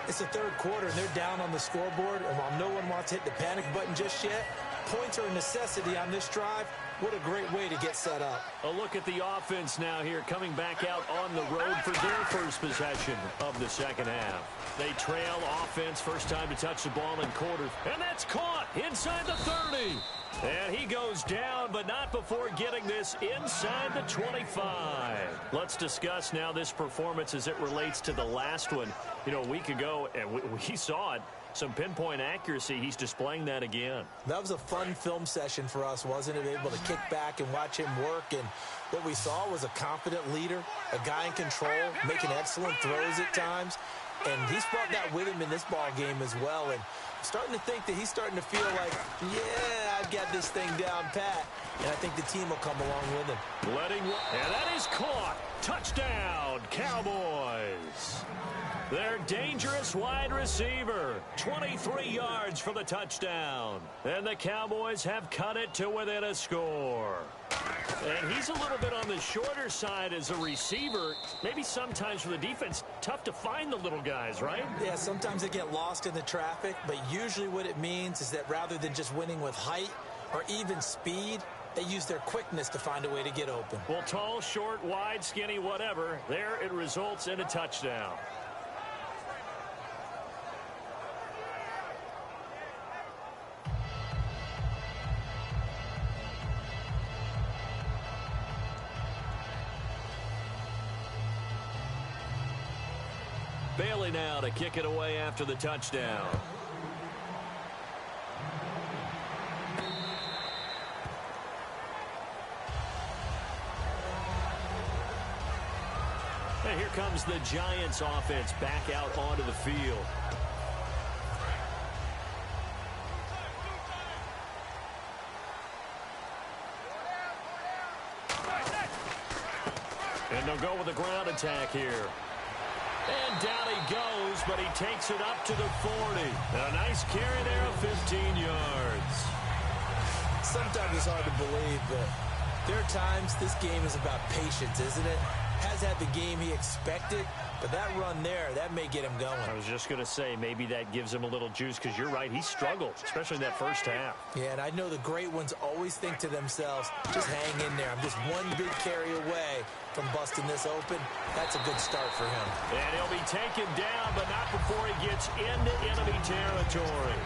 It's the 3rd quarter, and they're down on the scoreboard, and while no one wants to hit the panic button just yet, points are a necessity on this drive. What a great way to get set up. A look at the offense now here, coming back out on the road for their first possession of the second half. They trail offense, first time to touch the ball in quarters. And that's caught inside the 30. And he goes down, but not before getting this inside the 25. Let's discuss now this performance as it relates to the last one. You know, a week ago, and we saw it. Some pinpoint accuracy. He's displaying that again. That was a fun film session for us, wasn't it? Able to kick back and watch him work. And what we saw was a confident leader, a guy in control, making excellent throws at times. And he's brought that with him in this ball game as well. And I'm starting to think that he's starting to feel like, yeah, I've got this thing down pat. And I think the team will come along with him. And that is caught. Touchdown, Cowboys. Their dangerous wide receiver, 23 yards for the touchdown. And the Cowboys have cut it to within a score. And he's a little bit on the shorter side as a receiver. Maybe sometimes for the defense, tough to find the little guys, right? Yeah, sometimes they get lost in the traffic, but usually what it means is that rather than just winning with height or even speed, they use their quickness to find a way to get open. Well, tall, short, wide, skinny, whatever, there it results in a touchdown. Bailey now to kick it away after the touchdown. And here comes the Giants offense back out onto the field. And they'll go with a ground attack here. And down he goes, but he takes it up to the 40. A nice carry there of 15 yards. Sometimes it's hard to believe, but there are times this game is about patience, isn't it? Has had the game he expected, but that run there, that may get him going. I was just going to say, maybe that gives him a little juice, because you're right, he struggled, especially in that first half. Yeah, and I know the great ones always think to themselves, just hang in there. I'm just one big carry away from busting this open. That's a good start for him. And he'll be taken down, but not before he gets into enemy territory.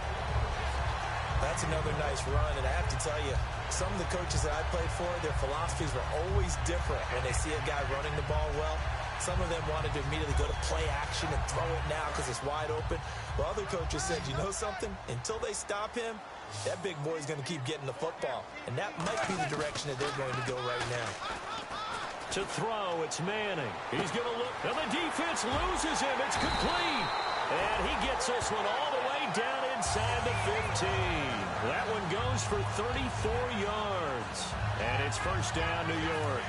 That's another nice run, and I have to tell you, some of the coaches that I played for, their philosophies were always different when they see a guy running the ball well. Some of them wanted to immediately go to play action and throw it now because it's wide open. While other coaches said, you know something? Until they stop him, that big boy's going to keep getting the football. And that might be the direction that they're going to go right now. To throw, it's Manning. He's going to look, and the defense loses him. It's complete. And he gets this one all the way down inside the 15. That one goes for 34 yards. And it's first down, New York.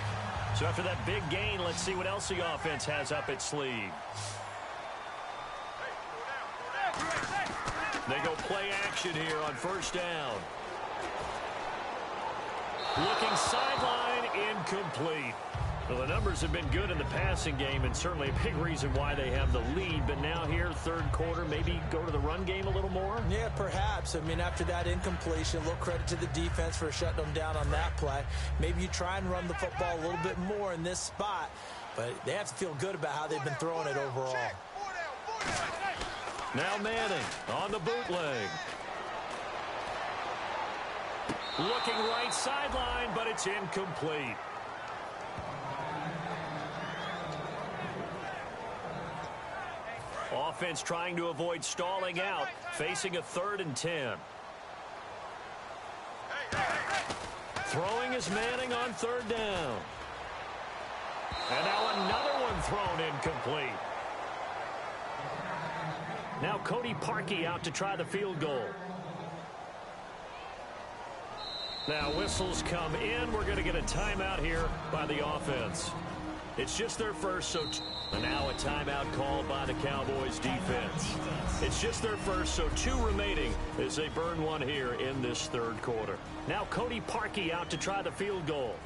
So after that big gain, let's see what else the offense has up its sleeve. They go play action here on first down. Looking sideline, incomplete. Well, the numbers have been good in the passing game, and certainly a big reason why they have the lead. But now here, third quarter, maybe go to the run game a little more? Yeah, perhaps. I mean, after that incompletion, a little credit to the defense for shutting them down on that play. Maybe you try and run the football a little bit more in this spot, but they have to feel good about how they've been throwing it overall. Now Manning on the bootleg. Looking right sideline, but it's incomplete. Offense trying to avoid stalling out, facing a 3rd and 10. Throwing is Manning on 3rd down. And now another one thrown incomplete. Now Cody Parkey out to try the field goal. Now whistles come in. We're going to get a timeout here by the offense. It's just their first, so and now a timeout called by the Cowboys defense. It's just their first, so 2 remaining as they burn one here in this third quarter. Now Cody Parkey out to try the field goal.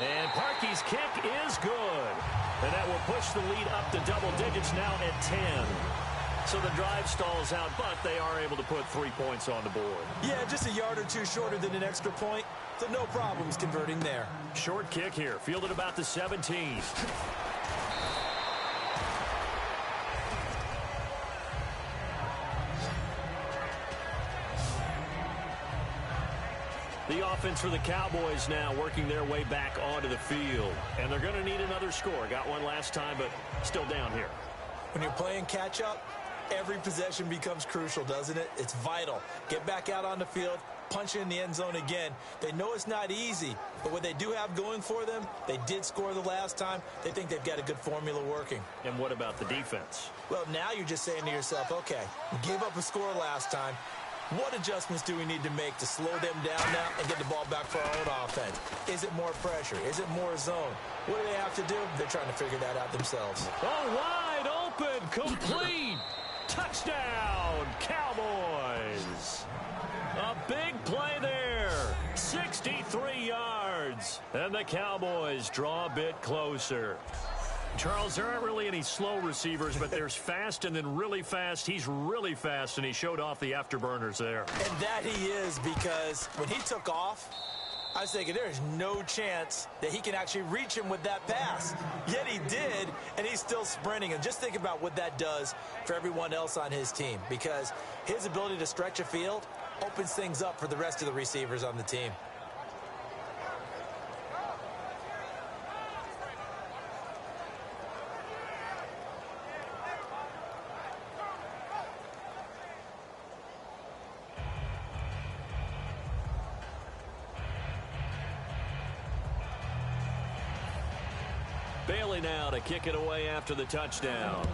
And Parkey's kick is good. And that will push the lead up to double digits now at 10. So the drive stalls out, but they are able to put 3 points on the board. Yeah, just a yard or 2 shorter than an extra point, so no problems converting there. Short kick here, fielded about the 17. The offense for the Cowboys now working their way back onto the field. And they're going to need another score. Got one last time, but still down here. When you're playing catch-up, every possession becomes crucial, doesn't it? It's vital. Get back out on the field, punch it in the end zone again. They know it's not easy, but what they do have going for them, they did score the last time. They think they've got a good formula working. And what about the defense? Well, now you're just saying to yourself, okay, we gave up a score last time. What adjustments do we need to make to slow them down now and get the ball back for our own offense? Is it more pressure? Is it more zone? What do they have to do? They're trying to figure that out themselves. Oh, wide open, complete. Touchdown, Cowboys. A big play there. 63 yards. And the Cowboys draw a bit closer. Charles, there aren't really any slow receivers, but there's fast and then really fast. He's really fast, and he showed off the afterburners there. And that he is, because when he took off, I was thinking there's no chance that he can actually reach him with that pass. Yet he did, and he's still sprinting. And just think about what that does for everyone else on his team, because his ability to stretch a field opens things up for the rest of the receivers on the team. Bailey now to kick it away after the touchdown.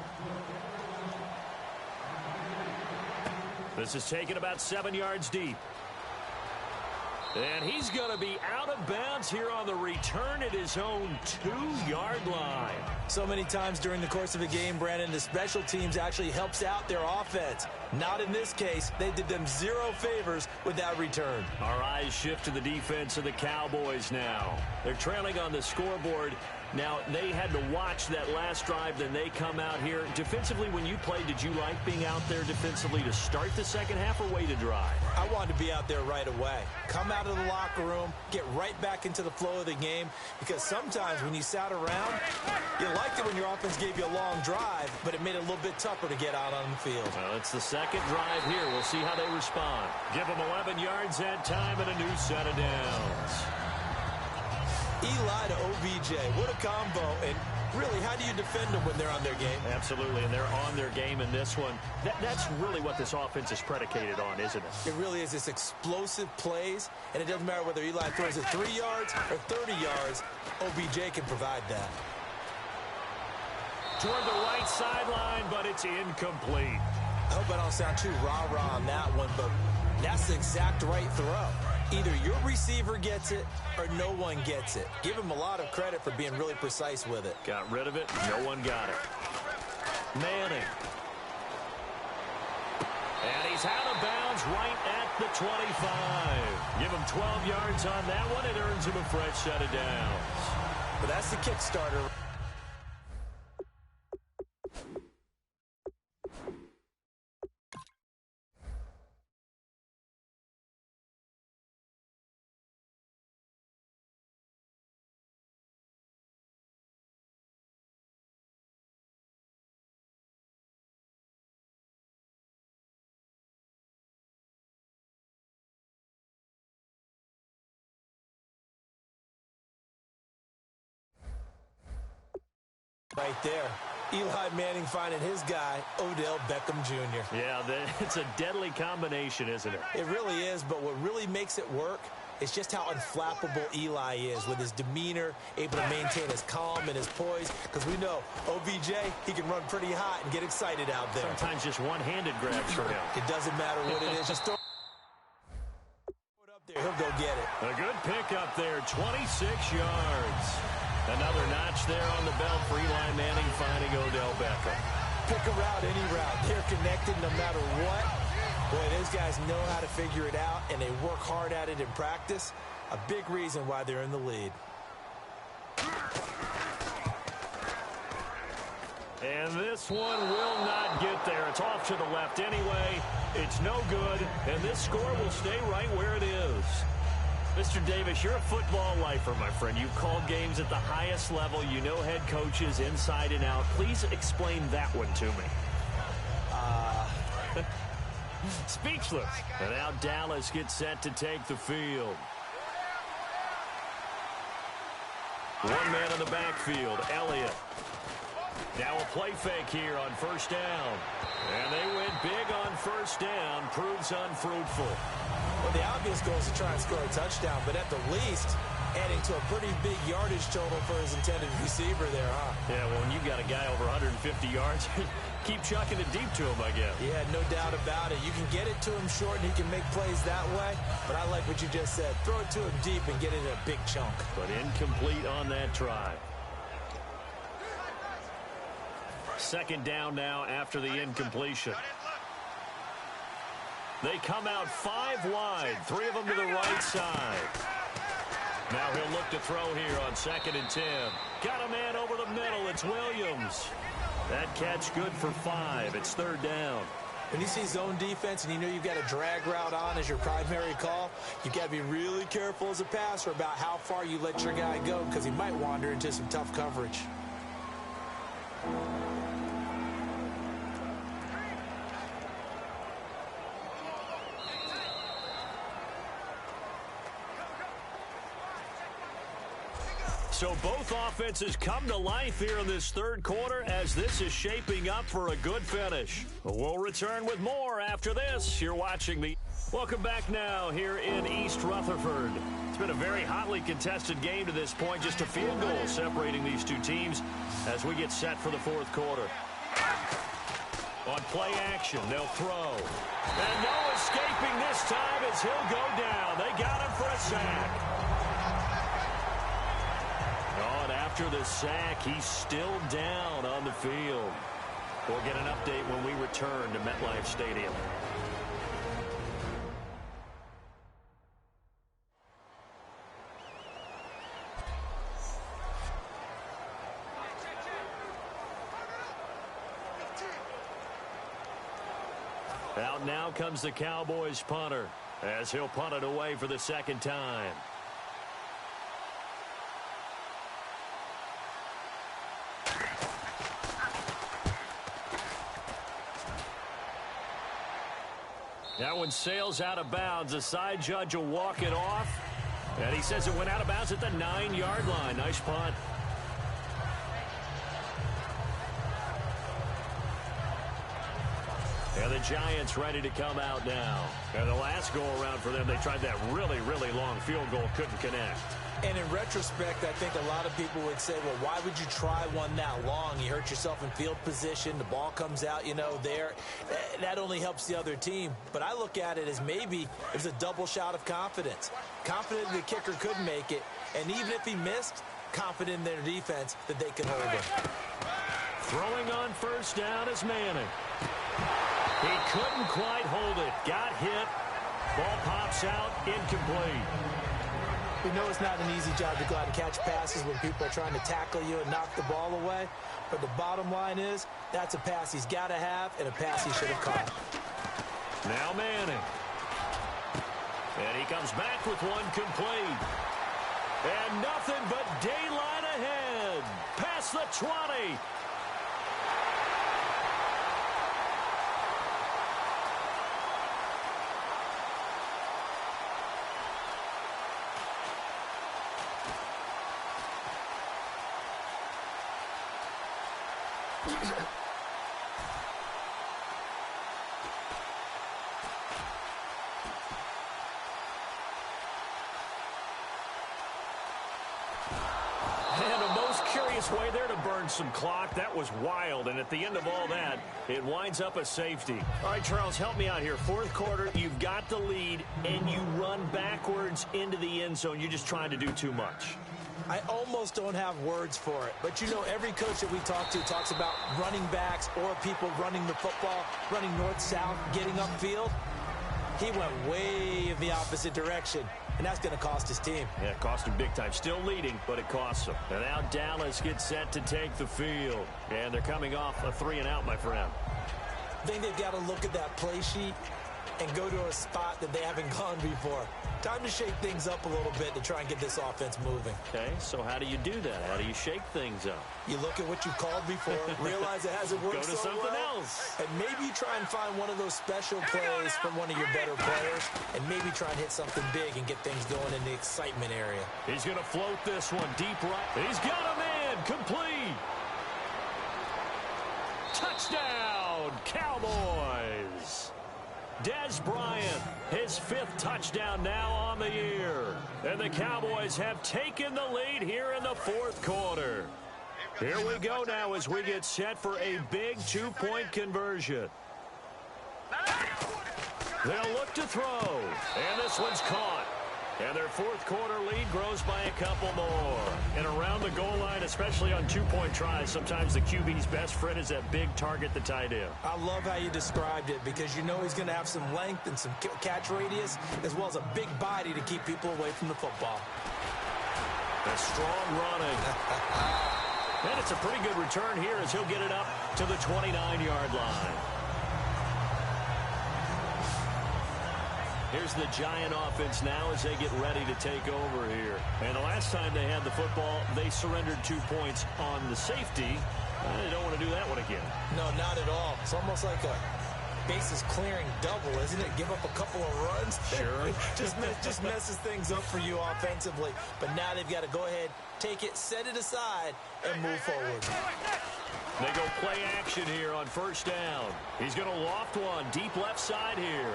This is taken about 7 yards deep. And he's going to be out of bounds here on the return at his own 2-yard line. So many times during the course of a game, Brandon, the special teams actually helps out their offense. Not in this case. They did them zero favors with that return. Our eyes shift to the defense of the Cowboys now. They're trailing on the scoreboard. Now, they had to watch that last drive, then they come out here. Defensively, when you played, did you like being out there defensively to start the second half or wait a drive? I wanted to be out there right away. Come out of the locker room, get right back into the flow of the game, because sometimes when you sat around, you liked it when your offense gave you a long drive, but it made it a little bit tougher to get out on the field. Well, it's the second drive here. We'll see how they respond. Give them 11 yards that time and a new set of downs. Eli to OBJ. What a combo. And really, how do you defend them when they're on their game? Absolutely, and they're on their game in this one. That's really what this offense is predicated on, isn't it? It really is. It's explosive plays, and it doesn't matter whether Eli throws it 3 yards or 30 yards. OBJ can provide that. Toward the right sideline, but it's incomplete. I hope I don't sound too rah-rah on that one, but that's the exact right throw. Either your receiver gets it or no one gets it. Give him a lot of credit for being really precise with it. Got rid of it. No one got it. Manning. And he's out of bounds right at the 25. Give him 12 yards on that one. It earns him a fresh set of downs. But that's the kickstarter. Right there. Eli Manning finding his guy, Odell Beckham Jr. Yeah, it's a deadly combination, isn't it? It really is, but what really makes it work is just how unflappable Eli is with his demeanor, able to maintain his calm and his poise, because we know OBJ, he can run pretty hot and get excited out there. Sometimes just one-handed grabs for him. It doesn't matter what it is. Just throw it up there. He'll go get it. A good pick up there, 26 yards. Another notch there on the belt for Eli Manning finding Odell Beckham. Pick a route, any route. They're connected no matter what. Boy, those guys know how to figure it out, and they work hard at it in practice. A big reason why they're in the lead. And this one will not get there. It's off to the left anyway. It's no good, and this score will stay right where it is. Mr. Davis, you're a football lifer, my friend. You've called games at the highest level. You know head coaches inside and out. Please explain that one to me. Speechless. And now Dallas gets set to take the field. One man in the backfield, Elliott. Now a play fake here on first down. And they went big on first down. Proves unfruitful. Well, the obvious goal is to try and score a touchdown, but at the least, adding to a pretty big yardage total for his intended receiver there, huh? Yeah, well, when you've got a guy over 150 yards, keep chucking it deep to him, I guess. Yeah, no doubt about it. You can get it to him short, and he can make plays that way, but I like what you just said. Throw it to him deep and get it in a big chunk. But incomplete on that try. Second down now after the incompletion. They come out 5 wide, 3 of them to the right side. Now he'll look to throw here on 2nd and 10. Got a man over the middle. It's Williams. That catch good for 5. It's 3rd down. When you see zone defense and you know you've got a drag route on as your primary call, you've got to be really careful as a passer about how far you let your guy go, because he might wander into some tough coverage. So both offenses come to life here in this 3rd quarter as this is shaping up for a good finish. We'll return with more after this. You're watching the... Welcome back now here in East Rutherford. It's been a very hotly contested game to this point. Just a field goal separating these two teams as we get set for the 4th quarter. On play action, they'll throw. And no escaping this time as he'll go down. They got him for a sack. Oh, and after the sack, he's still down on the field. We'll get an update when we return to MetLife Stadium. Out now comes the Cowboys punter as he'll punt it away for the 2nd time. That one sails out of bounds. The side judge will walk it off. And he says it went out of bounds at the 9-yard line. Nice punt. And the Giants ready to come out now. And the last go-around for them, they tried that really, really long field goal. Couldn't connect. And in retrospect, I think a lot of people would say, well, why would you try one that long? You hurt yourself in field position. The ball comes out, you know, there. That only helps the other team. But I look at it as maybe it was a double shot of confidence. Confident the kicker could make it. And even if he missed, confident in their defense that they could hold him. Throwing on first down is Manning. He couldn't quite hold it. Got hit. Ball pops out. Incomplete. We know it's not an easy job to go out and catch passes when people are trying to tackle you and knock the ball away. But the bottom line is, that's a pass he's got to have and a pass he should have caught. Now Manning. And he comes back with one complete. And nothing but daylight ahead. Past the 20. And a most curious way there to burn some clock. That was wild. And at the end of all that, it winds up a safety. All right, Charles, help me out here. Fourth quarter, you've got the lead, and you run backwards into the end zone. You're just trying to do too much. I almost don't have words for it. But, you know, every coach that we talk to talks about running backs or people running the football, running north-south, getting upfield. He went way in the opposite direction, and that's going to cost his team. Yeah, it cost him big time. Still leading, but it costs him. And now Dallas gets set to take the field. And they're coming off a 3-and-out, my friend. I think they've got to look at that play sheet and go to a spot that they haven't gone before. Time to shake things up a little bit to try and get this offense moving. Okay, so how do you do that? How do you shake things up? You look at what you've called before, realize it hasn't worked Go to so something well, else. and maybe you try and find one of those special plays from one of your better players, and maybe try and hit something big and get things going in the excitement area. He's going to float this one deep right. He's got a man. Complete. Touchdown, Cowboys. Des Bryant, his 5th touchdown now on the year. And the Cowboys have taken the lead here in the 4th quarter. Here we go now as we get set for a big 2-point conversion. They'll look to throw. And this one's caught. And their 4th quarter lead grows by a couple more. And around the goal line, especially on 2-point tries, sometimes the QB's best friend is that big target, the tight end. I love how you described it because you know he's going to have some length and some catch radius as well as a big body to keep people away from the football. The strong running. And it's a pretty good return here as he'll get it up to the 29-yard line. Here's the Giant offense now as they get ready to take over here. And the last time they had the football, they surrendered 2 points on the safety. They don't want to do that one again. No, not at all. It's almost like a bases clearing double, isn't it? Give up a couple of runs. Sure. just messes things up for you offensively. But now they've got to go ahead, take it, set it aside, and move forward. They go play action here on 1st down. He's going to loft one deep left side here.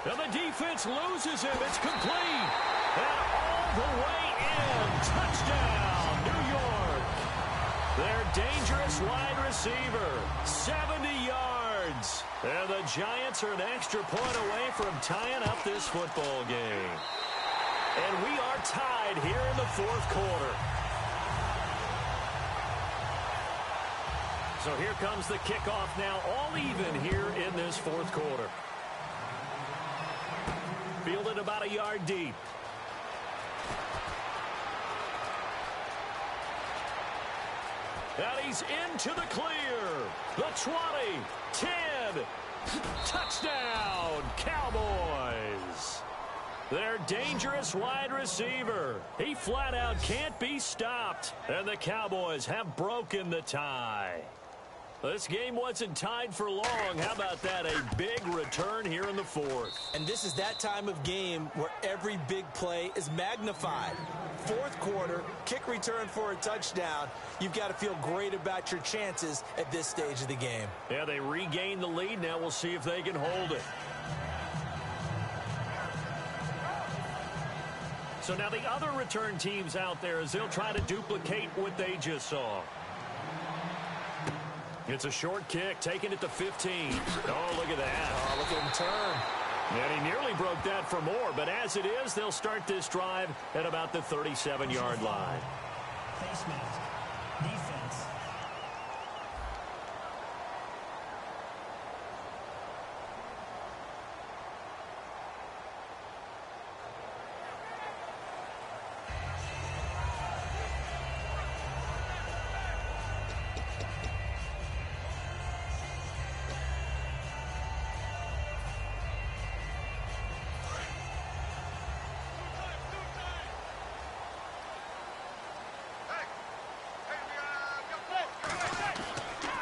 And the defense loses him. It's complete. And all the way in. Touchdown, New York. Their dangerous wide receiver. 70 yards. And the Giants are an extra point away from tying up this football game. And we are tied here in the 4th quarter. So here comes the kickoff now, all even here in this 4th quarter. Fielded about a yard deep. And he's into the clear. The 20, 10, touchdown, Cowboys. Their dangerous wide receiver. He flat out can't be stopped. And the Cowboys have broken the tie. This game wasn't tied for long. How about that? A big return here in the 4th. And this is that time of game where every big play is magnified. 4th quarter, kick return for a touchdown. You've got to feel great about your chances at this stage of the game. Yeah, they regain the lead. Now we'll see if they can hold it. So now the other return teams out there as they'll try to duplicate what they just saw. It's a short kick, taking it to 15. Oh, look at that. Oh, look at him turn. And he nearly broke that for more, but as it is, they'll start this drive at about the 37-yard line. Face mask. Defense.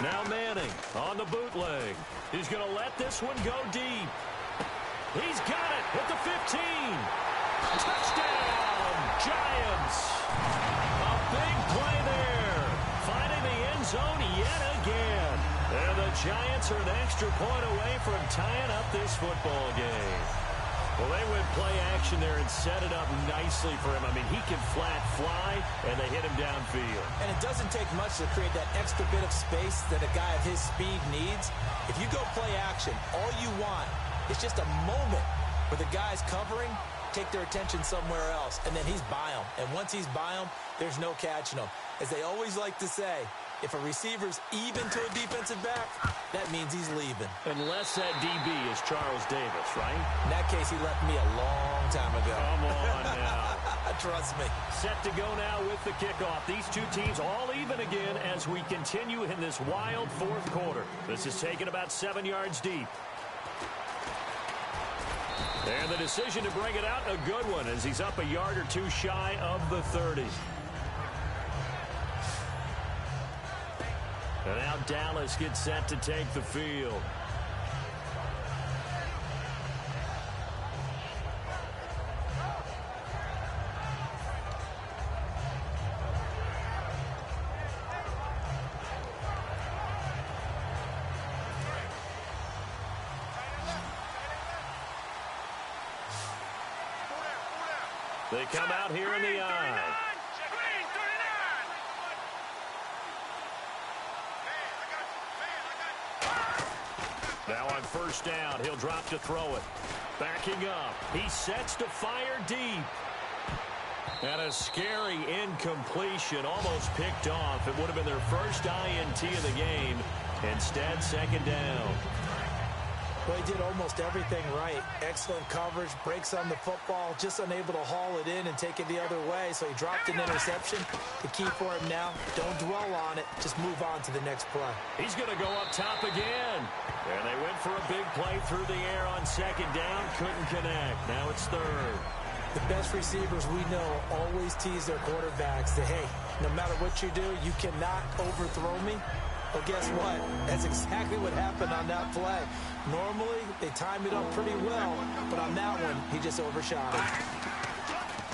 Now Manning on the bootleg. He's going to let this one go deep. He's got it at the 15. Touchdown, Giants. A big play there. Finding the end zone yet again. And the Giants are an extra point away from tying up this football game. Well, they went play action there and set it up nicely for him. I mean, he can flat fly, and they hit him downfield. And it doesn't take much to create that extra bit of space that a guy of his speed needs. If you go play action, all you want is just a moment where the guy's covering, take their attention somewhere else, and then he's by him. And once he's by him, there's no catching him. As they always like to say, if a receiver's even to a defensive back, that means he's leaving. Unless that DB is Charles Davis, right? In that case, he left me a long time ago. Come on now. Trust me. Set to go now with the kickoff. These two teams all even again as we continue in this wild fourth quarter. This is taken about 7 yards deep. And the decision to bring it out, a good one, as he's up a yard or two shy of the 30. And now Dallas gets set to take the field. They come out here in the eye. Now on first down, he'll drop to throw it. Backing up. He sets to fire deep. And a scary incompletion, almost picked off. It would have been their first INT of the game. Instead, second down. Well, he did almost everything right. Excellent coverage, breaks on the football, just unable to haul it in and take it the other way. So he dropped an interception. The key for him now, don't dwell on it. Just move on to the next play. He's going to go up top again. And they went for a big play through the air on second down. Couldn't connect. Now it's third. The best receivers we know always tease their quarterbacks that, hey, no matter what you do, you cannot overthrow me. Well, guess what? That's exactly what happened on that play. Normally, they time it up pretty well, but on that one, he just overshot it.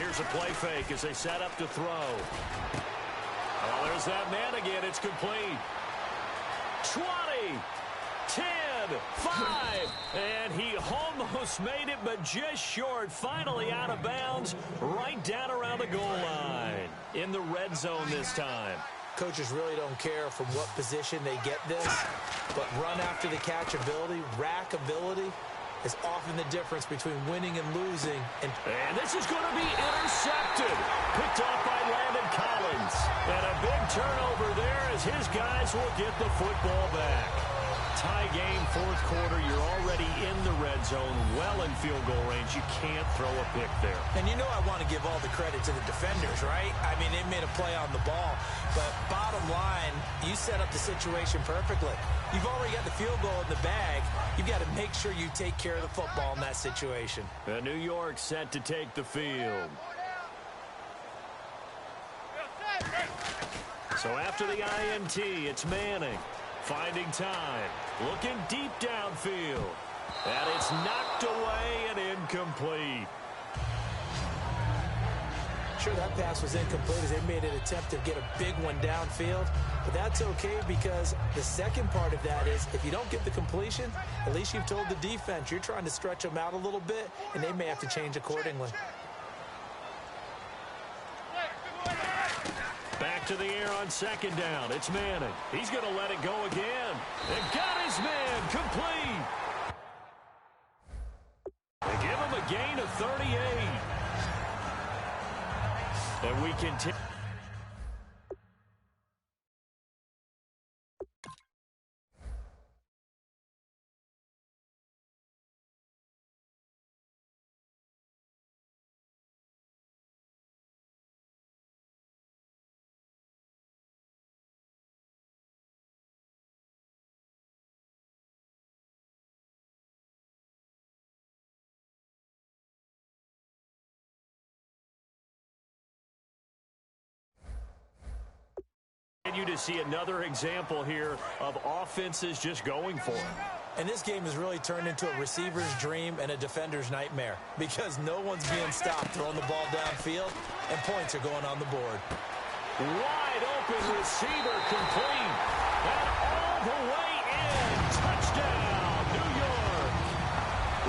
Here's a play fake as they set up to throw. Oh, there's that man again. It's complete. 20, 10, 5, and he almost made it, but just short. Finally out of bounds, right down around the goal line. In the red zone this time. Coaches really don't care from what position they get this, but run after the catch ability, rack ability, is often the difference between winning and losing. And this is going to be intercepted. Picked off by Landon Collins. And a big turnover there as his guys will get the football back. Tie game, fourth quarter. You're already in the red zone, well in field goal range. You can't throw a pick there. And you know I want to give all the credit to the defenders, right? I mean, they made a play on the ball. But bottom line, you set up the situation perfectly. You've already got the field goal in the bag. You've got to make sure you take care of the football in that situation. New York set to take the field. So after the INT, it's Manning. Finding time. Looking deep downfield. And it's knocked away and incomplete. Sure, that pass was incomplete as they made an attempt to get a big one downfield. But that's okay because the second part of that is if you don't get the completion, at least you've told the defense you're trying to stretch them out a little bit, and they may have to change accordingly. Back to the air on second down. It's Manning. He's going to let it go again. And got his man complete. They give him a gain of 38. And we continue. You to see another example here of offenses just going for it. And this game has really turned into a receiver's dream and a defender's nightmare because no one's being stopped throwing the ball downfield, and points are going on the board. Wide open receiver complete. And all the way in. Touchdown, New York.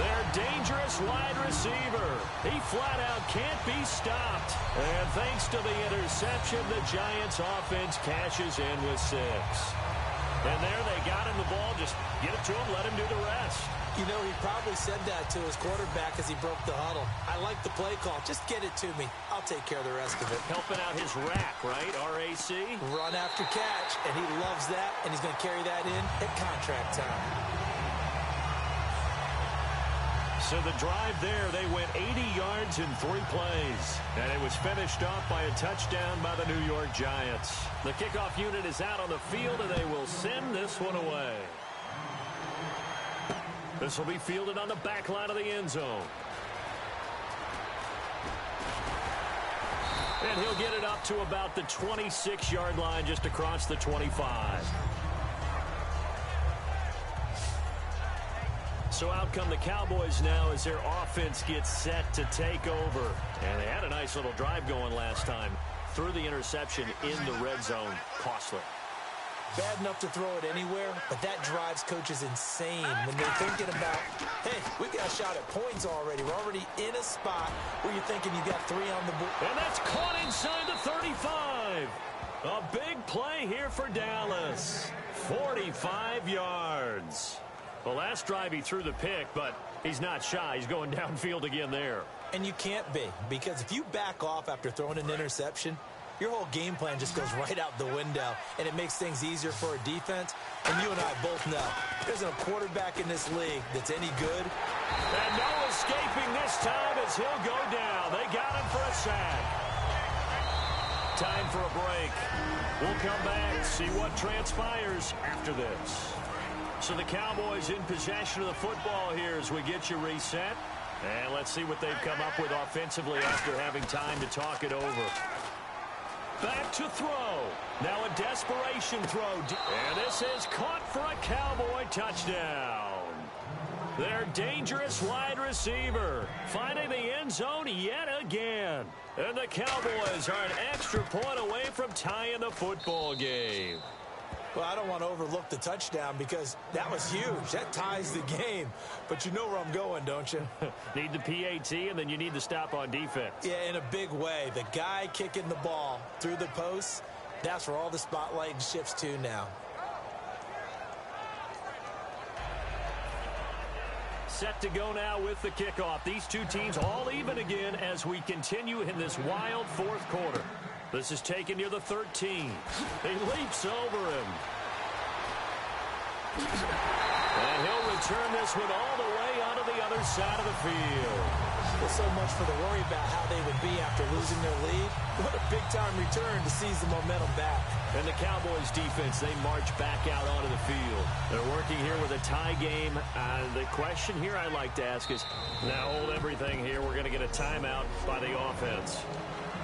Their dangerous wide receiver. He flat out can't be stopped. And thanks to the interception, the Giants offense cashes in with 6. And there they got him the ball. Just get it to him, let him do the rest. You know, he probably said that to his quarterback as he broke the huddle. I like the play call. Just get it to me. I'll take care of the rest of it. Helping out his rack, right? R-A-C? Run after catch, and he loves that, and he's going to carry that in at contract time. So the drive there, they went 80 yards in 3 plays. And it was finished off by a touchdown by the New York Giants. The kickoff unit is out on the field, and they will send this one away. This will be fielded on the back line of the end zone. And he'll get it up to about the 26-yard line, just across the 25. So out come the Cowboys now as their offense gets set to take over. And they had a nice little drive going last time. Threw the interception in the red zone. Costly. Bad enough to throw it anywhere, but that drives coaches insane when they're thinking about, hey, we got a shot at points already. We're already in a spot where you're thinking you got 3 on the board. And that's caught inside the 35. A big play here for Dallas. 45 yards. The last drive he threw the pick, but he's not shy. He's going downfield again there. And you can't be, because if you back off after throwing an interception, your whole game plan just goes right out the window, and it makes things easier for a defense. And you and I both know there's a quarterback in this league that's any good. And no escaping this time as he'll go down. They got him for a sack. Time for a break. We'll come back, see what transpires after this. So the Cowboys in possession of the football here as we get you reset. And let's see what they've come up with offensively after having time to talk it over. Back to throw. Now a desperation throw. And this is caught for a Cowboy touchdown. Their dangerous wide receiver finding the end zone yet again. And the Cowboys are an extra point away from tying the football game. Well, I don't want to overlook the touchdown because that was huge. That ties the game. But you know where I'm going, don't you? Need the PAT, and then you need the stop on defense. Yeah, in a big way. The guy kicking the ball through the posts, that's where all the spotlight shifts to now. Set to go now with the kickoff. These two teams all even again as we continue in this wild fourth quarter. This is taken near the 13. He leaps over him. And he'll return this one all the way onto the other side of the field. Well, so much for the worry about how they would be after losing their lead. What a big-time return to seize the momentum back. And the Cowboys defense, they march back out onto the field. They're working here with a tie game. The question here I'd like to ask is, now hold everything here. We're going to get a timeout by the offense.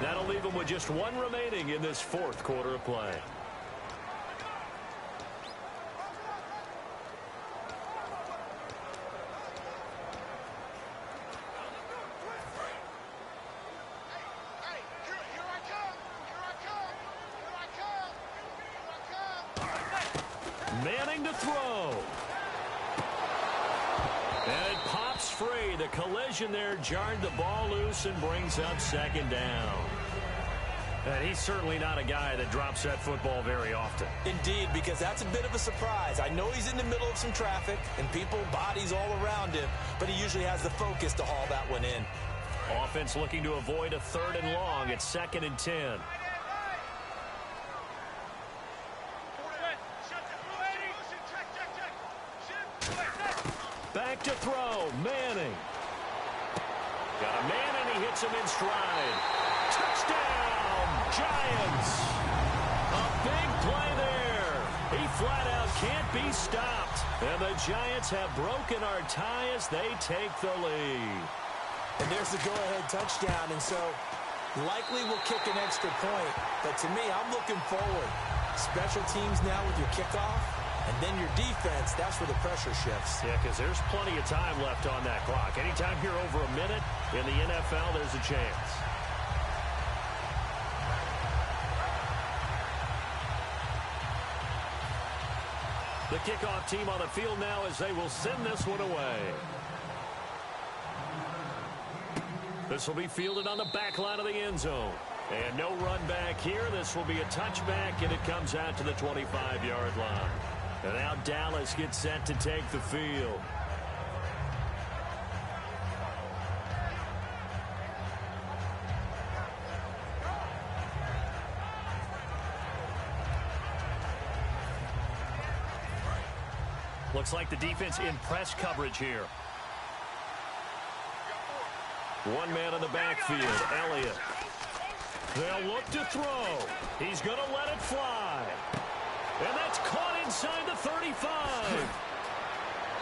That'll leave them with just 1 remaining in this fourth quarter of play. Manning to throw. And it pops free. The collision there jarred the ball loose and brings up second down. And he's certainly not a guy that drops that football very often. Indeed, because that's a bit of a surprise. I know he's in the middle of some traffic and people, bodies all around him, but he usually has the focus to haul that one in. Offense looking to avoid a 3rd and long. It's 2nd and 10. Back to throw. Manning. Got a man, and he hits him in stride. Touchdown, Giants. A big play there. He flat out can't be stopped. And the Giants have broken our tie as they take the lead. And there's the go-ahead touchdown. And so likely we'll kick an extra point. But to me, I'm looking forward Special teams now with your kickoff, and then your defense, that's where the pressure shifts. Yeah, because there's plenty of time left on that clock. Anytime you're over a minute in the NFL, there's a chance. The kickoff team on the field now as they will send this one away. This will be fielded on the back line of the end zone. And no run back here. This will be a touchback, and it comes out to the 25-yard line. And now Dallas gets set to take the field. Looks like the defense in press coverage here. One man in the backfield, Elliott. They'll look to throw. He's going to let it fly. And that's caught inside the 35.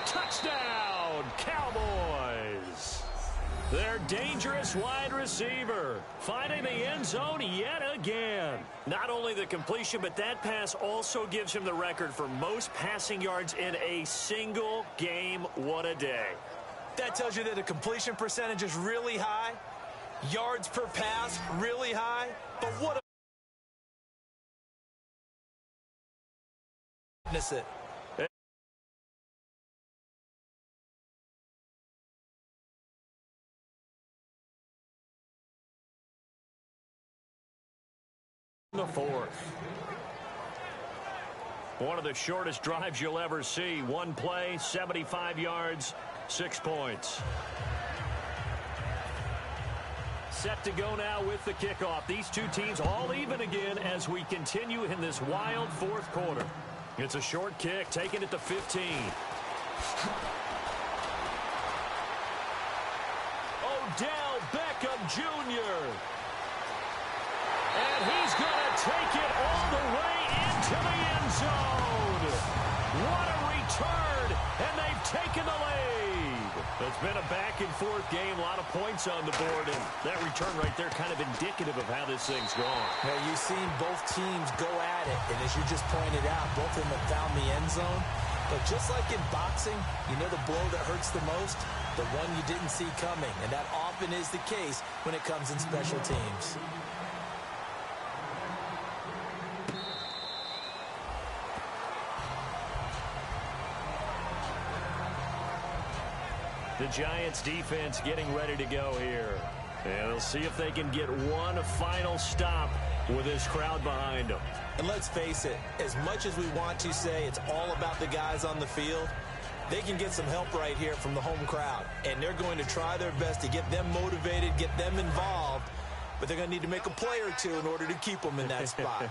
Touchdown, Cowboys. Their dangerous wide receiver finding the end zone yet again. Not only the completion, but that pass also gives him the record for most passing yards in a single game. What a day. That tells you that the completion percentage is really high. Yards per pass, really high. But what a... Witness it. The fourth. One of the shortest drives you'll ever see. One play, 75 yards, 6 points. Set to go now with the kickoff. These two teams all even again as we continue in this wild fourth quarter. It's a short kick, taking it to 15. Odell Beckham Jr. And he's going to take it all the way into the end zone. What a return, and they've taken the lead. It's been a back-and-forth game, a lot of points on the board, and that return right there kind of indicative of how this thing's gone. Now, you've seen both teams go at it, and as you just pointed out, both of them have found the end zone. But just like in boxing, you know the blow that hurts the most? The one you didn't see coming, and that often is the case when it comes in special teams. The Giants defense getting ready to go here. And they'll see if they can get one final stop with this crowd behind them. And let's face it, as much as we want to say it's all about the guys on the field, they can get some help right here from the home crowd. And they're going to try their best to get them motivated, get them involved. But they're going to need to make a play or two in order to keep them in that spot.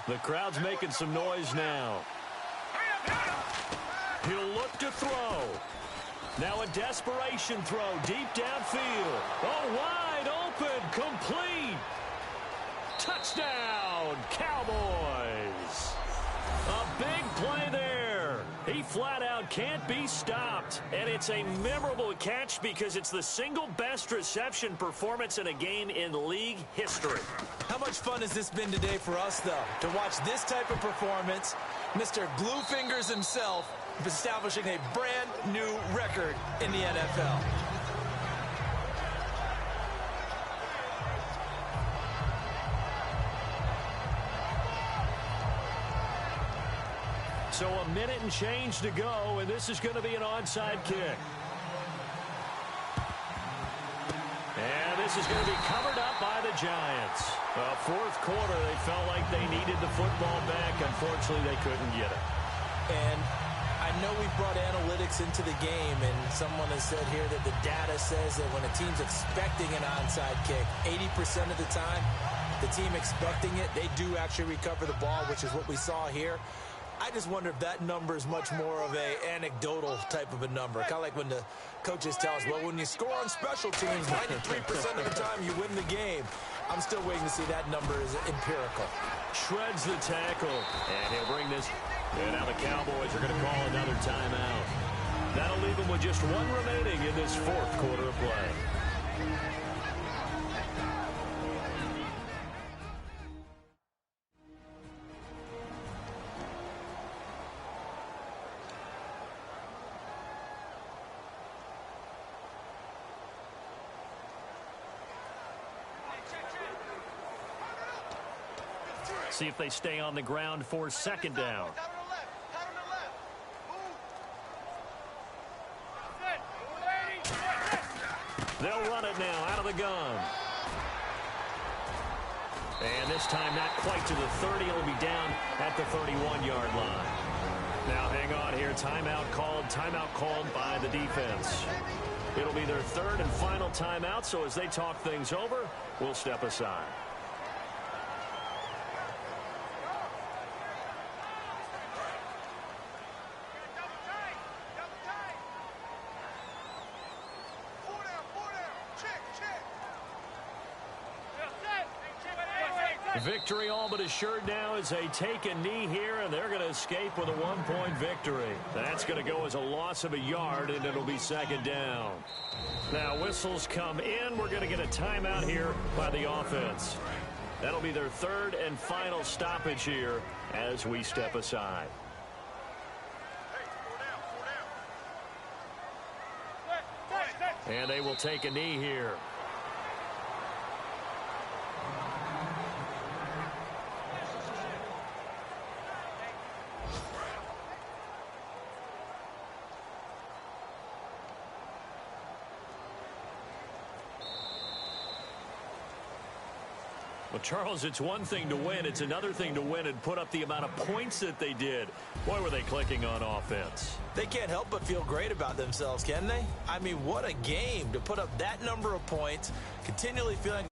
The crowd's making some noise now. He'll look to throw. Now a desperation throw deep downfield. Oh, wide open, complete. Touchdown, Cowboys. A big play there. He flat out can't be stopped. And it's a memorable catch because it's the single best reception performance in a game in league history. How much fun has this been today for us, though, to watch this type of performance? Mr. Glue Fingers himself establishing a brand new record in the NFL. So a minute and change to go, and this is going to be an onside kick. And this is going to be covered up by the Giants. Fourth quarter, they felt like they needed the football back. Unfortunately, they couldn't get it. And I know we brought analytics into the game, and someone has said here that the data says that when a team's expecting an onside kick, 80% of the time, the team expecting it, they do actually recover the ball, which is what we saw here. I just wonder if that number is much more of a anecdotal type of a number. Kind of like when the coaches tell us, well, when you score on special teams, 93% of the time you win the game. I'm still waiting to see that number is empirical. Shreds the tackle, and he'll bring this. And now the Cowboys are going to call another timeout. That'll leave them with just one remaining in this fourth quarter of play. See if they stay on the ground for second down. They'll run it now out of the gun. And this time not quite to the 30. It'll be down at the 31-yard line. Now hang on here. Timeout called by the defense. It'll be their third and final timeout, so as they talk things over, we'll step aside. Victory all but assured now as they take a knee here, and they're going to escape with a 1-point victory. That's going to go as a loss of a yard, and it'll be second down. Now whistles come in. We're going to get a timeout here by the offense. That'll be their third and final stoppage here as we step aside. And they will take a knee here. Well, Charles, it's one thing to win. It's another thing to win and put up the amount of points that they did. Boy, were they clicking on offense. They can't help but feel great about themselves, can they? I mean, what a game to put up that number of points, continually feeling